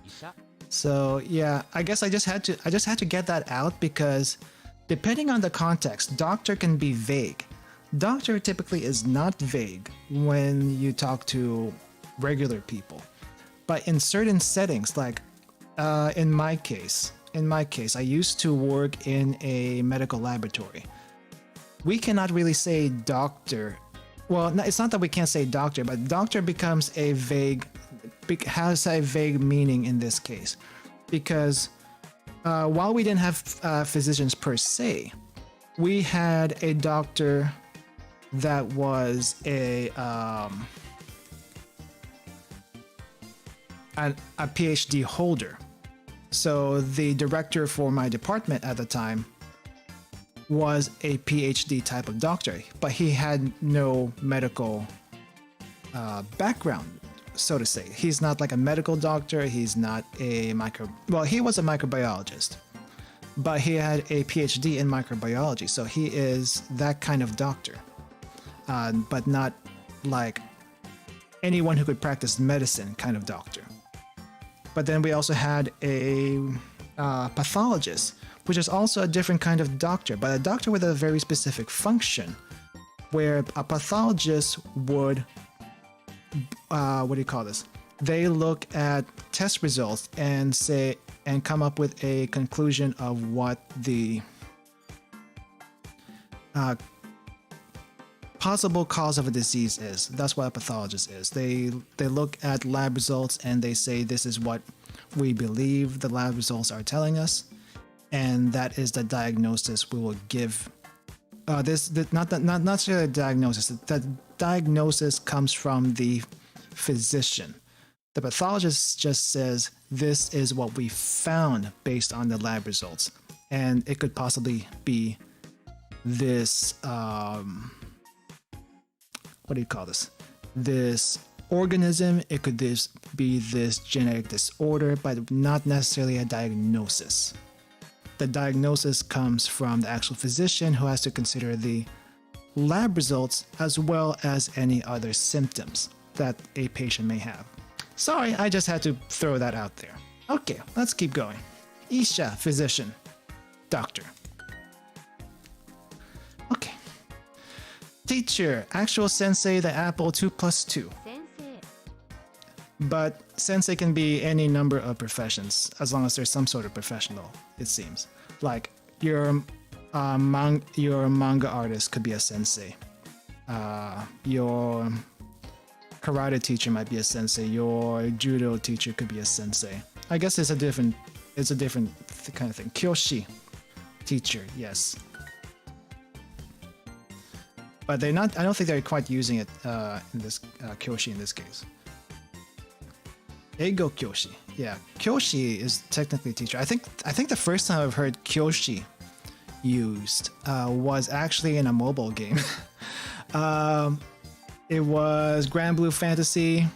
Isha. So yeah, I guess I just had to get that out because depending on the context, doctor can be vague. Doctor typically is not vague when you talk to regular people. But in certain settings, like in my case, I used to work in a medical laboratory. We cannot really say doctor. Well, it's not that we can't say doctor, but doctor becomes has a vague meaning in this case. Because while we didn't have physicians per se, we had a doctor that was a PhD holder. So the director for my department at the time was a PhD type of doctor, but he had no medical background, so to say. He's not like a medical doctor. He's not a he was a microbiologist, but he had a PhD in microbiology. So he is that kind of doctor, but not like anyone who could practice medicine kind of doctor. But then we also had a pathologist, which is also a different kind of doctor, but a doctor with a very specific function, where a pathologist would, what do you call this? They look at test results and come up with a conclusion of what the possible cause of a disease is. That's what a pathologist is. They look at lab results and they say this is what we believe the lab results are telling us, and that is the diagnosis we will give. Not necessarily a diagnosis. The diagnosis comes from the physician. The pathologist just says this is what we found based on the lab results, and it could possibly be this. What do you call this? This organism. It could be this genetic disorder, but not necessarily a diagnosis. The diagnosis comes from the actual physician, who has to consider the lab results as well as any other symptoms that a patient may have. Sorry, I just had to throw that out there. Okay, let's keep going. Isha, physician, doctor. Okay. Teacher, actual sensei, the apple 2 plus 2. Sensei. But sensei can be any number of professions, as long as there's some sort of professional, it seems. Like your manga artist could be a sensei. Your karate teacher might be a sensei. Your judo teacher could be a sensei. I guess it's a different kind of thing. Kyoshi, teacher, yes. but they're not. I don't think they're quite using it in this kyoshi in this case. Eigo kyoshi. Yeah, kyoshi is technically teacher. I think the first time I've heard kyoshi used was actually in a mobile game. It was Grand Blue Fantasy.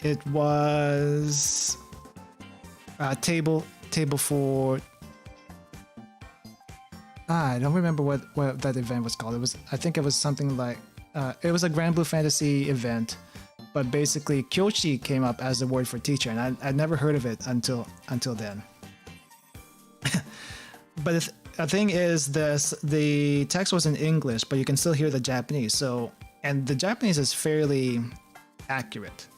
It was table for. I don't remember what that event was called. I think it was something like it was a Grand Blue Fantasy event, but basically kyoshi came up as the word for teacher, and I'd never heard of it until then. But the thing is, the text was in English, but you can still hear the Japanese. And the Japanese is fairly accurate,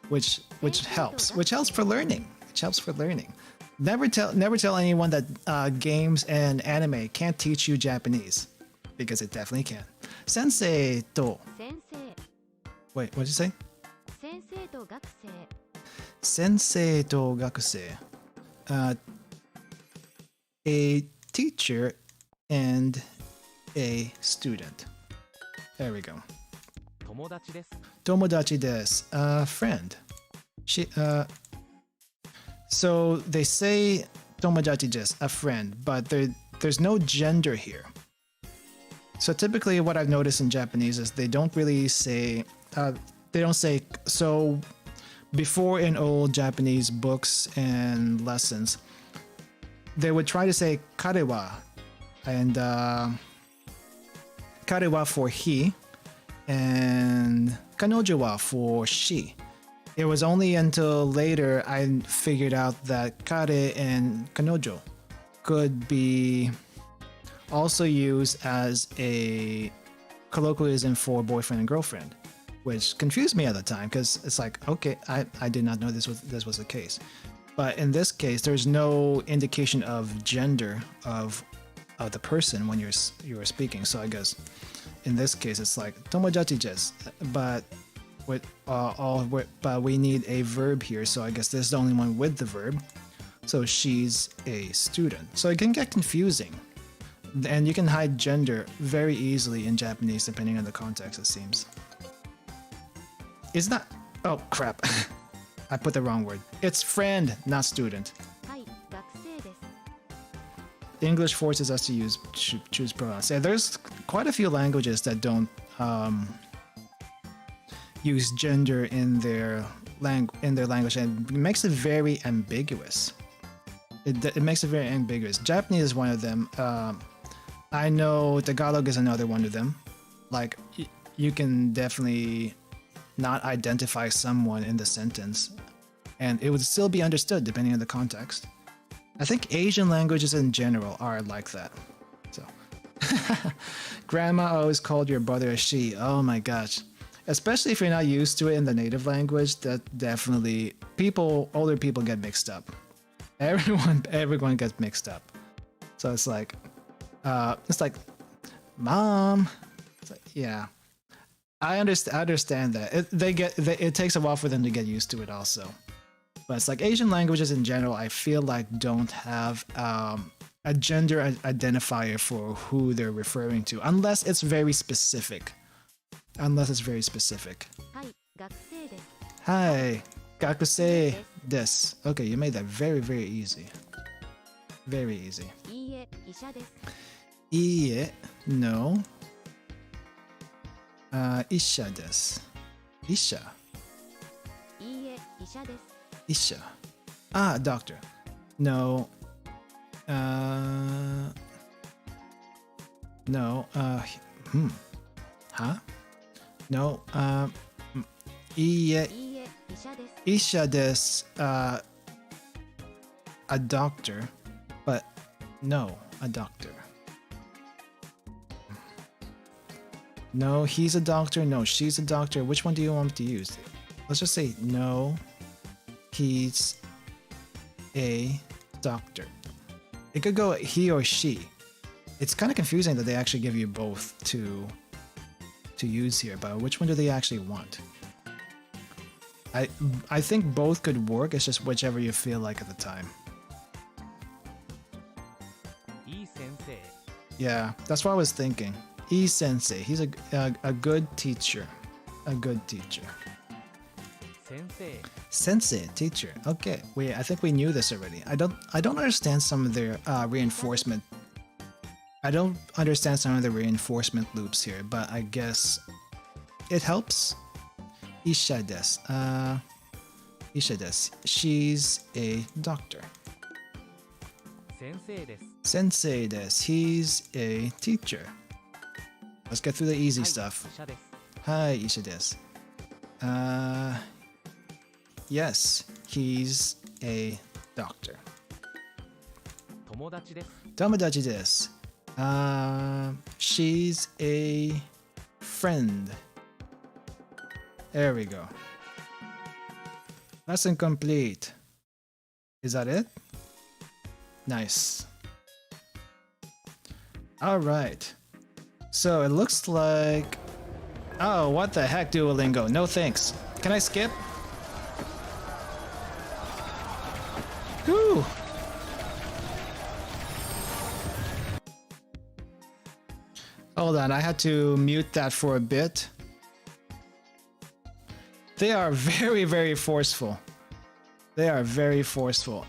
which helps for learning. Which helps for learning. Never tell anyone that games and anime can't teach you Japanese, because it definitely can. Sensei to. 先生 Wait, what did you say? 先生と学生 Sensei to gakusei. A teacher and a student. There we go. 友達です。 Tomodachi desu. Friend. So they say tomodachi desu, a friend, but there's no gender here. So typically what I've noticed in Japanese is they don't really say, so before in old Japanese books and lessons, they would try to say kare wa, and kare wa for he, and kanojo wa for she. It was only until later I figured out that kare and kanojo could be also used as a colloquialism for boyfriend and girlfriend, which confused me at the time, because it's like, okay, I did not know this was the case. But in this case, there's no indication of gender of the person when you're speaking. So I guess in this case, it's like tomodachi desu, but but we need a verb here. So I guess this is the only one with the verb. So she's a student. So it can get confusing, and you can hide gender very easily in Japanese depending on the context, it seems. It's not. Oh crap! I put the wrong word. It's friend, not student. はい学生です English forces us to choose pronouns. Yeah, there's quite a few languages that don't use gender in their language, and it makes it very ambiguous. It makes it very ambiguous. Japanese is one of them. I know Tagalog is another one of them. Like you can definitely not identify someone in the sentence, and it would still be understood depending on the context. I think Asian languages in general are like that. So, grandma always called your brother a she. Oh my gosh. Especially if you're not used to it in the native language, that definitely older people get mixed up. Everyone gets mixed up. So it's like, mom. It's like, yeah. I understand that. It takes a while for them to get used to it also. But it's like Asian languages in general, I feel like don't have a gender identifier for who they're referring to, unless it's very specific. Unless it's very specific. はい学生です Hi, gakusei desu. Okay, you made that very, very easy. Very easy. いいえ医者です Iie, no. Isha desu. Isha. いいえ医者です Isha. Ah, doctor. No. No. Huh? No. Iie. いいえ医者です Isha desu. A doctor. But no, a doctor. No, he's a doctor. No, she's a doctor. Which one do you want me to use? Let's just say no, he's a doctor. It could go he or she. It's kind of confusing that they actually give you both to use here, but which one do they actually want? I think both could work. It's just whichever you feel like at the time. いい先生 Yeah, that's what I was thinking. E sensei. He's a good teacher. A good teacher. 先生、 Sensei, teacher. Okay, I think we knew this already. I don't understand some of their reinforcement. I don't understand some of the reinforcement loops here, but I guess it helps. Isha desu. Isha desu. She's a doctor. 先生です。 Sensei desu. He's a teacher. Let's get through the easy はい、 stuff. 医者です。 Hi, Isha desu. Yes, he's a doctor. 友達です。 Tomodachi desu. She's a friend. There we go. Lesson complete. Is that it? Nice. All right. So it looks like... Oh, what the heck, Duolingo? No thanks. Can I skip? Whew. Hold on, I had to mute that for a bit. They are very, very forceful. They are very forceful.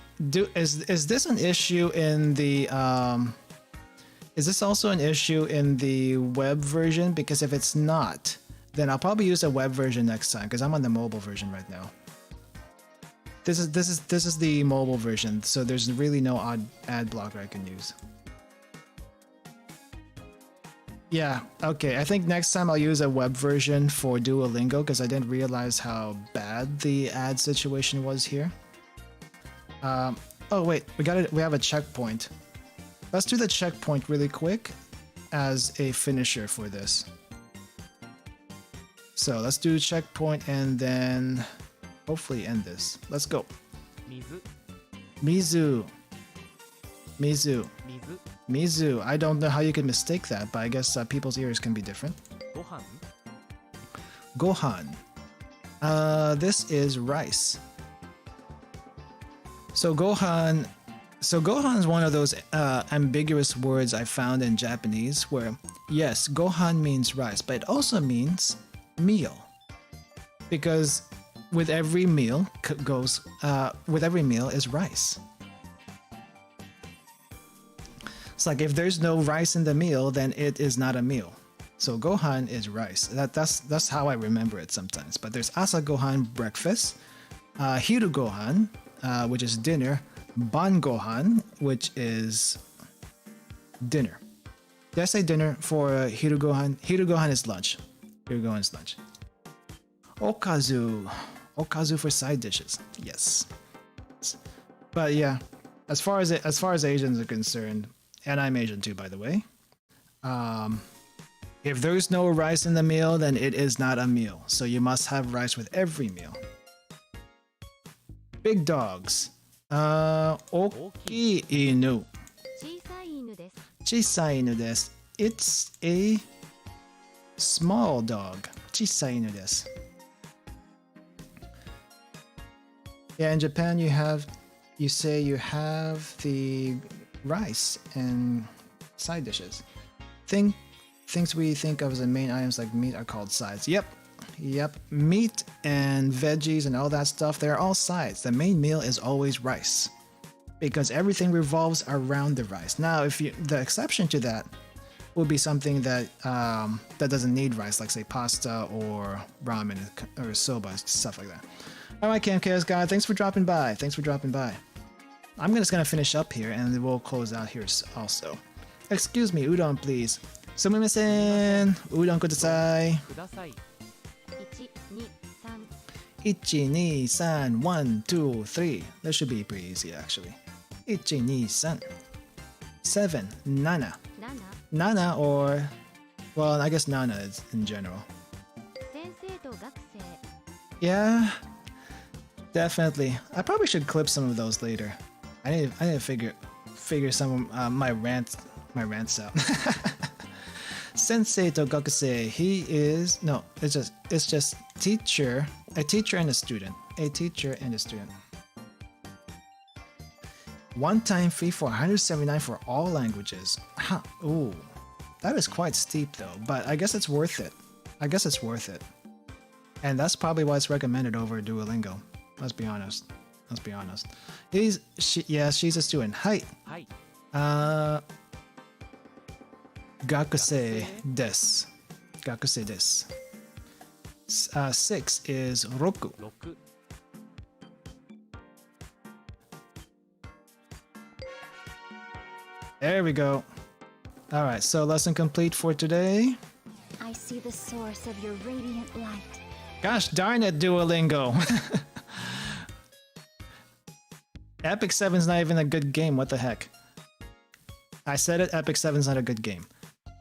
Is this an issue in the is this also an issue in the web version? Because if it's not, then I'll probably use a web version next time because I'm on the mobile version right now. This is the mobile version, so there's really no ad blocker I can use. Yeah, okay. I think next time I'll use a web version for Duolingo because I didn't realize how bad the ad situation was here. Oh wait, we have a checkpoint. Let's do the checkpoint really quick as a finisher for this. So let's do checkpoint and then hopefully end this. Let's go. 水、 Mizu. Mizu. 水、 Mizu. I don't know how you can mistake that, but I guess people's ears can be different. ご飯、 Gohan. This is rice. So Gohan is one of those ambiguous words I found in Japanese where, yes, Gohan means rice, but it also means meal. Because with every meal is rice. It's like if there's no rice in the meal, then it is not a meal. So Gohan is rice. That's how I remember it sometimes. But there's Asa Gohan, breakfast, Hiru Gohan, which is dinner, Ban Gohan, which is dinner. Did I say dinner for Hiru Gohan? Hiru Gohan is lunch. Hiru Gohan is lunch. Okazu. Okazu for side dishes. Yes. But yeah, as far as Asians are concerned, and I'm Asian too, by the way. If there's no rice in the meal, then it is not a meal. So you must have rice with every meal. Big dogs. Oki inu. 小さい犬です。 Chisai inu desu. It's a small dog. Chisai inu desu. Yeah, in Japan you say you have the rice and side dishes. Things we think of as the main items like meat are called sides. Yep. Meat and veggies and all that stuff, they're all sides. The main meal is always rice because everything revolves around the rice. Now, the exception to that would be something that that doesn't need rice, like say pasta or ramen or soba, stuff like that. All right, Cam Chaos God, thanks for dropping by. I'm just gonna finish up here and then we'll close out here also. Excuse me, udon please. Sumimasen. Udon kudasai. ください。 1、2、3、1, 2, 3, 1, 2, 3. That should be pretty easy actually. 1, 2, 3. 7, nana. 7、Nana or, well, I guess nana is in general. 先生と学生。 Yeah, definitely. I probably should clip some of those later. I need to figure some of my rants out. Sensei to gakusei. He is it's just teacher, a teacher and a student. A teacher and a student. One time fee for 179 for all languages. Huh. Ooh. That is quite steep though, but I guess it's worth it. And that's probably why it's recommended over Duolingo. Let's be honest. She's a student. Hi. はい。学生です. 6 is 6. 6。There we go. All right, so lesson complete for today. I see the source of your radiant light. Gosh darn it, Duolingo. Epic 7's not even a good game. What the heck? I said it, Epic 7's not a good game.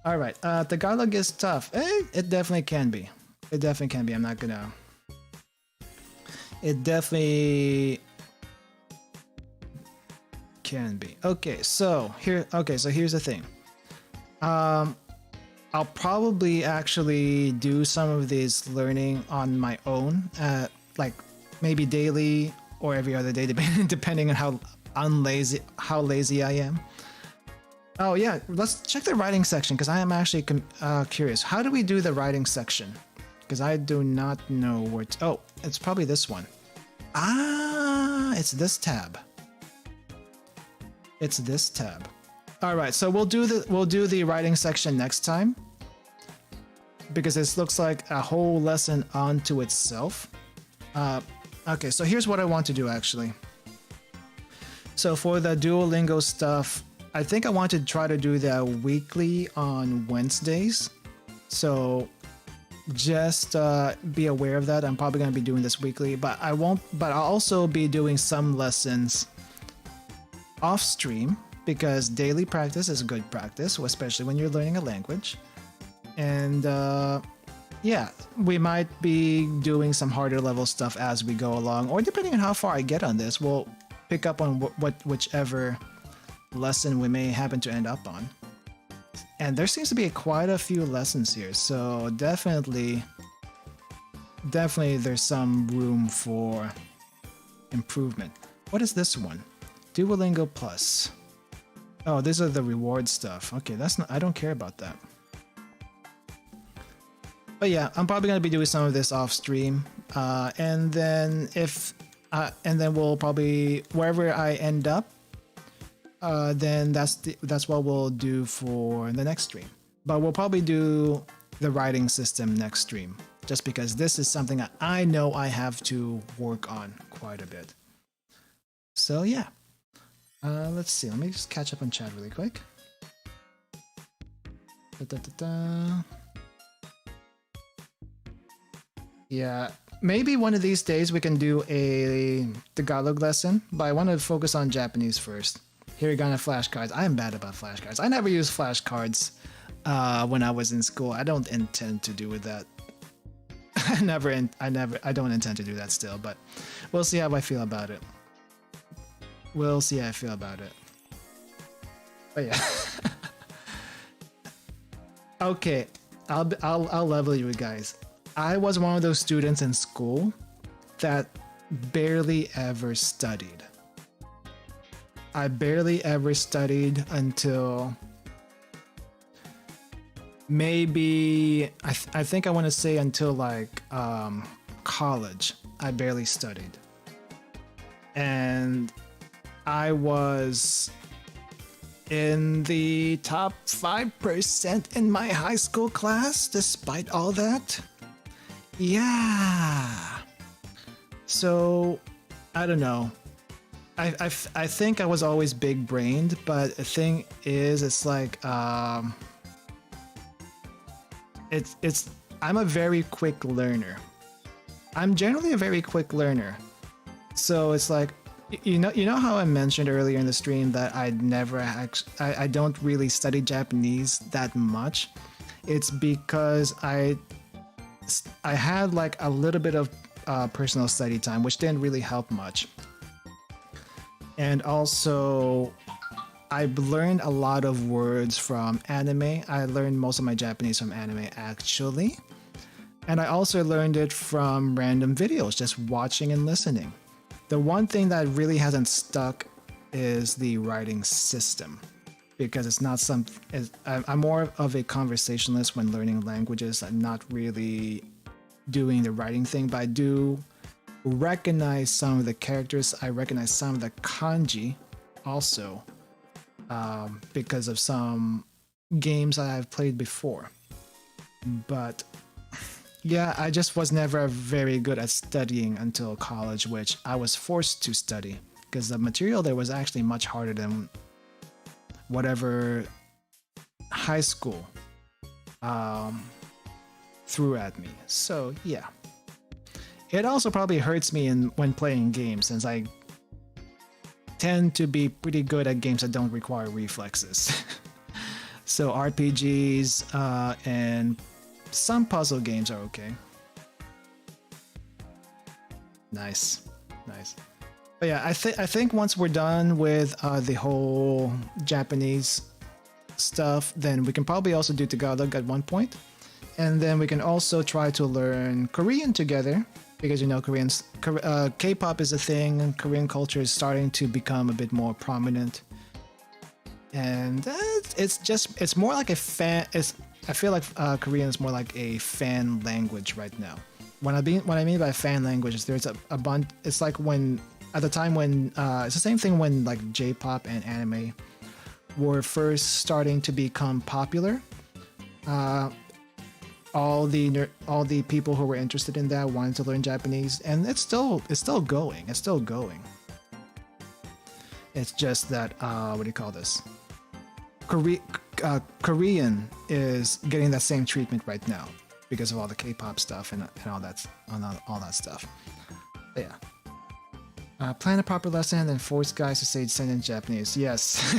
All right, Tagalog is tough. It definitely can be. I'm not gonna... It definitely can be. Okay, so here's the thing. I'll probably actually do some of this learning on my own, like maybe daily or every other day, depending on how lazy I am. Oh yeah, let's check the writing section because I am actually curious. How do we do the writing section? Because I do not know where to... Oh, it's probably this one. Ah, it's this tab. All right, so we'll do the writing section next time because this looks like a whole lesson onto itself. Okay, so here's what I want to do actually. So for the Duolingo stuff, I think I want to try to do that weekly on Wednesdays. So just be aware of that. I'm probably going to be doing this weekly, but I'll also be doing some lessons off stream because daily practice is good practice, especially when you're learning a language. And yeah, we might be doing some harder level stuff as we go along, or depending on how far I get on this, we'll pick up on whichever lesson we may happen to end up on. And there seems to be quite a few lessons here, so definitely there's some room for improvement. What is this one? Duolingo Plus. Oh, these are the reward stuff. Okay, I don't care about that. But yeah, I'm probably gonna be doing some of this off stream, and then we'll probably, wherever I end up, then that's what we'll do for the next stream. But we'll probably do the writing system next stream, just because this is something I know I have to work on quite a bit. So yeah, let's see. Let me just catch up on chat really quick. Yeah, maybe one of these days we can do a Tagalog lesson, but I want to focus on Japanese first. Hiragana flashcards. I am bad about flashcards. I never used flashcards when I was in school. I don't intend to do that. I don't intend to do that still, but we'll see how I feel about it. But yeah. Okay, I'll level you guys. I was one of those students in school that barely ever studied. I barely ever studied until maybe, I think I want to say until like college. I barely studied. And I was in the top 5% in my high school class, despite all that. Yeah. So, I don't know. I think I was always big-brained, but the thing is, it's like, I'm a very quick learner. I'm generally a very quick learner. So it's like, you know how I mentioned earlier in the stream that I don't really study Japanese that much. It's because I had like a little bit of personal study time, which didn't really help much. And also, I've learned a lot of words from anime. I learned most of my Japanese from anime, actually. And I also learned it from random videos, just watching and listening. The one thing that really hasn't stuck is the writing system. because it's not some. I'm more of a conversationalist when learning languages. I'm not really doing the writing thing, but I do recognize some of the characters. I recognize some of the kanji also because of some games that I've played before. But yeah, I just was never very good at studying until college, which I was forced to study because the material there was actually much harder than whatever high school threw at me. So yeah. It also probably hurts me when playing games, since I tend to be pretty good at games that don't require reflexes. So RPGs and some puzzle games are okay. Nice. But yeah, I think once we're done with the whole Japanese stuff, then we can probably also do Tagalog at one point. And then we can also try to learn Korean together, because K-pop is a thing, and Korean culture is starting to become a bit more prominent. And it's more like a fan. I feel like Korean is more like a fan language right now. What I mean by fan language is there's a bunch. It's like when at the time when it's the same thing when like J-pop and anime were first starting to become popular. All the people who were interested in that wanted to learn Japanese, and it's still going. It's just that what do you call this? Korean is getting that same treatment right now because of all the K-pop stuff and all that stuff. But yeah. Plan a proper lesson and then force guys to say send in Japanese. Yes,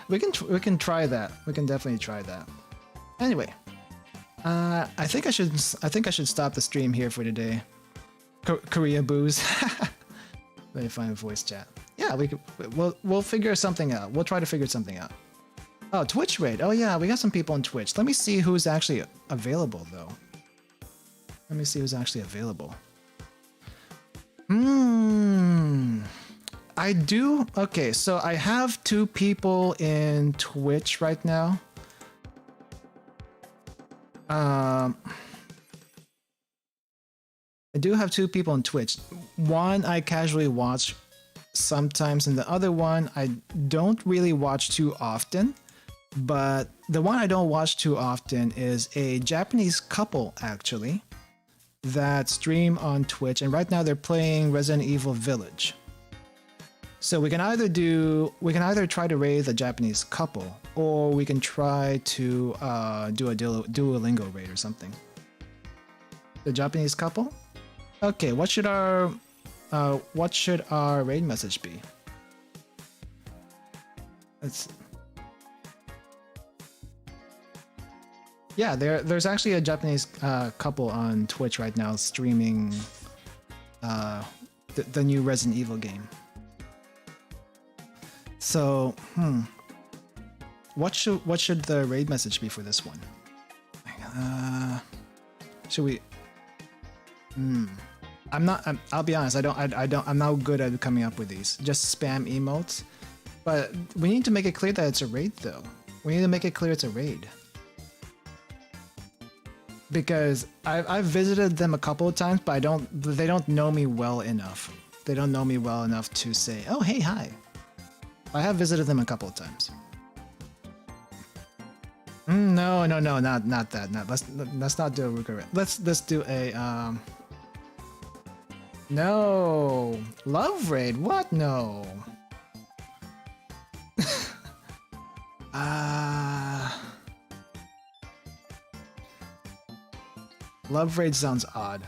we can try that. We can definitely try that. Anyway. I think I should stop the stream here for today. Korea booze. Let me find a voice chat. Yeah, we'll figure something out. We'll try to figure something out. Oh, Twitch raid. Oh yeah, we got some people on Twitch. Let me see who's actually available though. Let me see who's actually available. I do. Okay, so I have 2 people in Twitch right now. I do have 2 people on Twitch. One I casually watch sometimes, and the other one I don't really watch too often. But the one I don't watch too often is a Japanese couple, actually, that stream on Twitch, and right now they're playing Resident Evil Village. So we can either try to raid the Japanese couple, or we can try to do a Duolingo raid or something. The Japanese couple? Okay, what should our raid message be? Yeah, there's actually a Japanese couple on Twitch right now streaming the new Resident Evil game. So, what should the raid message be for this one? Should we? I'll be honest. I'm not good at coming up with these. Just spam emotes. But we need to make it clear that it's a raid, though. We need to make it clear it's a raid. Because I've visited them a couple of times, but they don't know me well enough. They don't know me well enough to say, "Oh, hey, hi." I have visited them a couple of times. No, not that. No, let's not do a Ruka raid. Let's do a no love raid. What? No. Love raid sounds odd.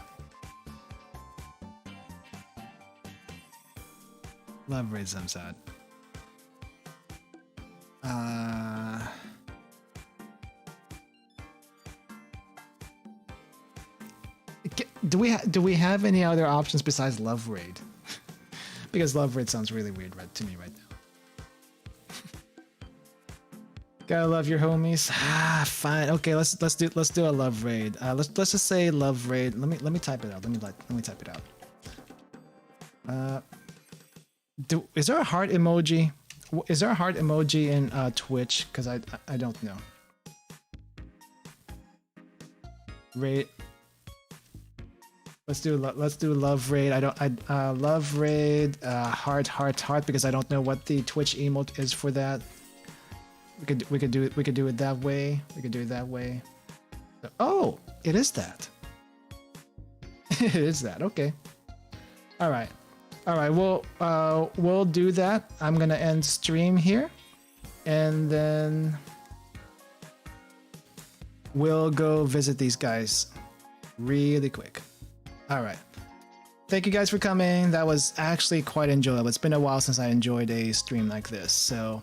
Love raid sounds odd. Do we have any other options besides love raid? Because love raid sounds really weird to me right now. Gotta love your homies. Fine. Okay, let's do a love raid. Let's just say love raid. Let me type it out. Let me type it out. Is there a heart emoji? Is there a heart emoji in Twitch? Because I don't know. Rate. Let's do love raid. Love raid heart because I don't know what the Twitch emote is for that. We could do it that way. We could do it that way. Oh, it is that. It is that. Okay. All right. We'll do that. I'm gonna end stream here, and then we'll go visit these guys really quick. All right. Thank you guys for coming. That was actually quite enjoyable. It's been a while since I enjoyed a stream like this, so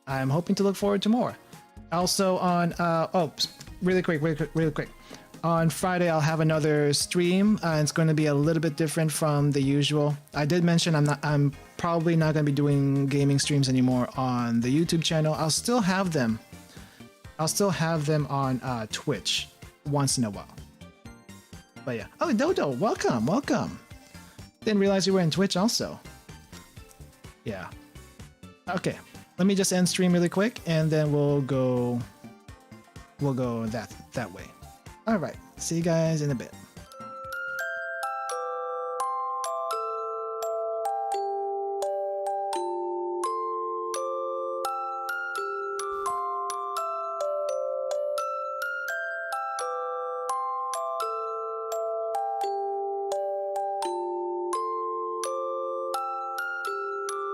I'm hoping to look forward to more. Also on really quick. On Friday, I'll have another stream. It's going to be a little bit different from the usual. I did mention I'm probably not going to be doing gaming streams anymore on the YouTube channel. I'll still have them on Twitch once in a while. But yeah. Oh, Dodo, welcome. Didn't realize you were in Twitch also. Yeah. Okay. Let me just end stream really quick, and then we'll go that way. All right. See you guys in a bit.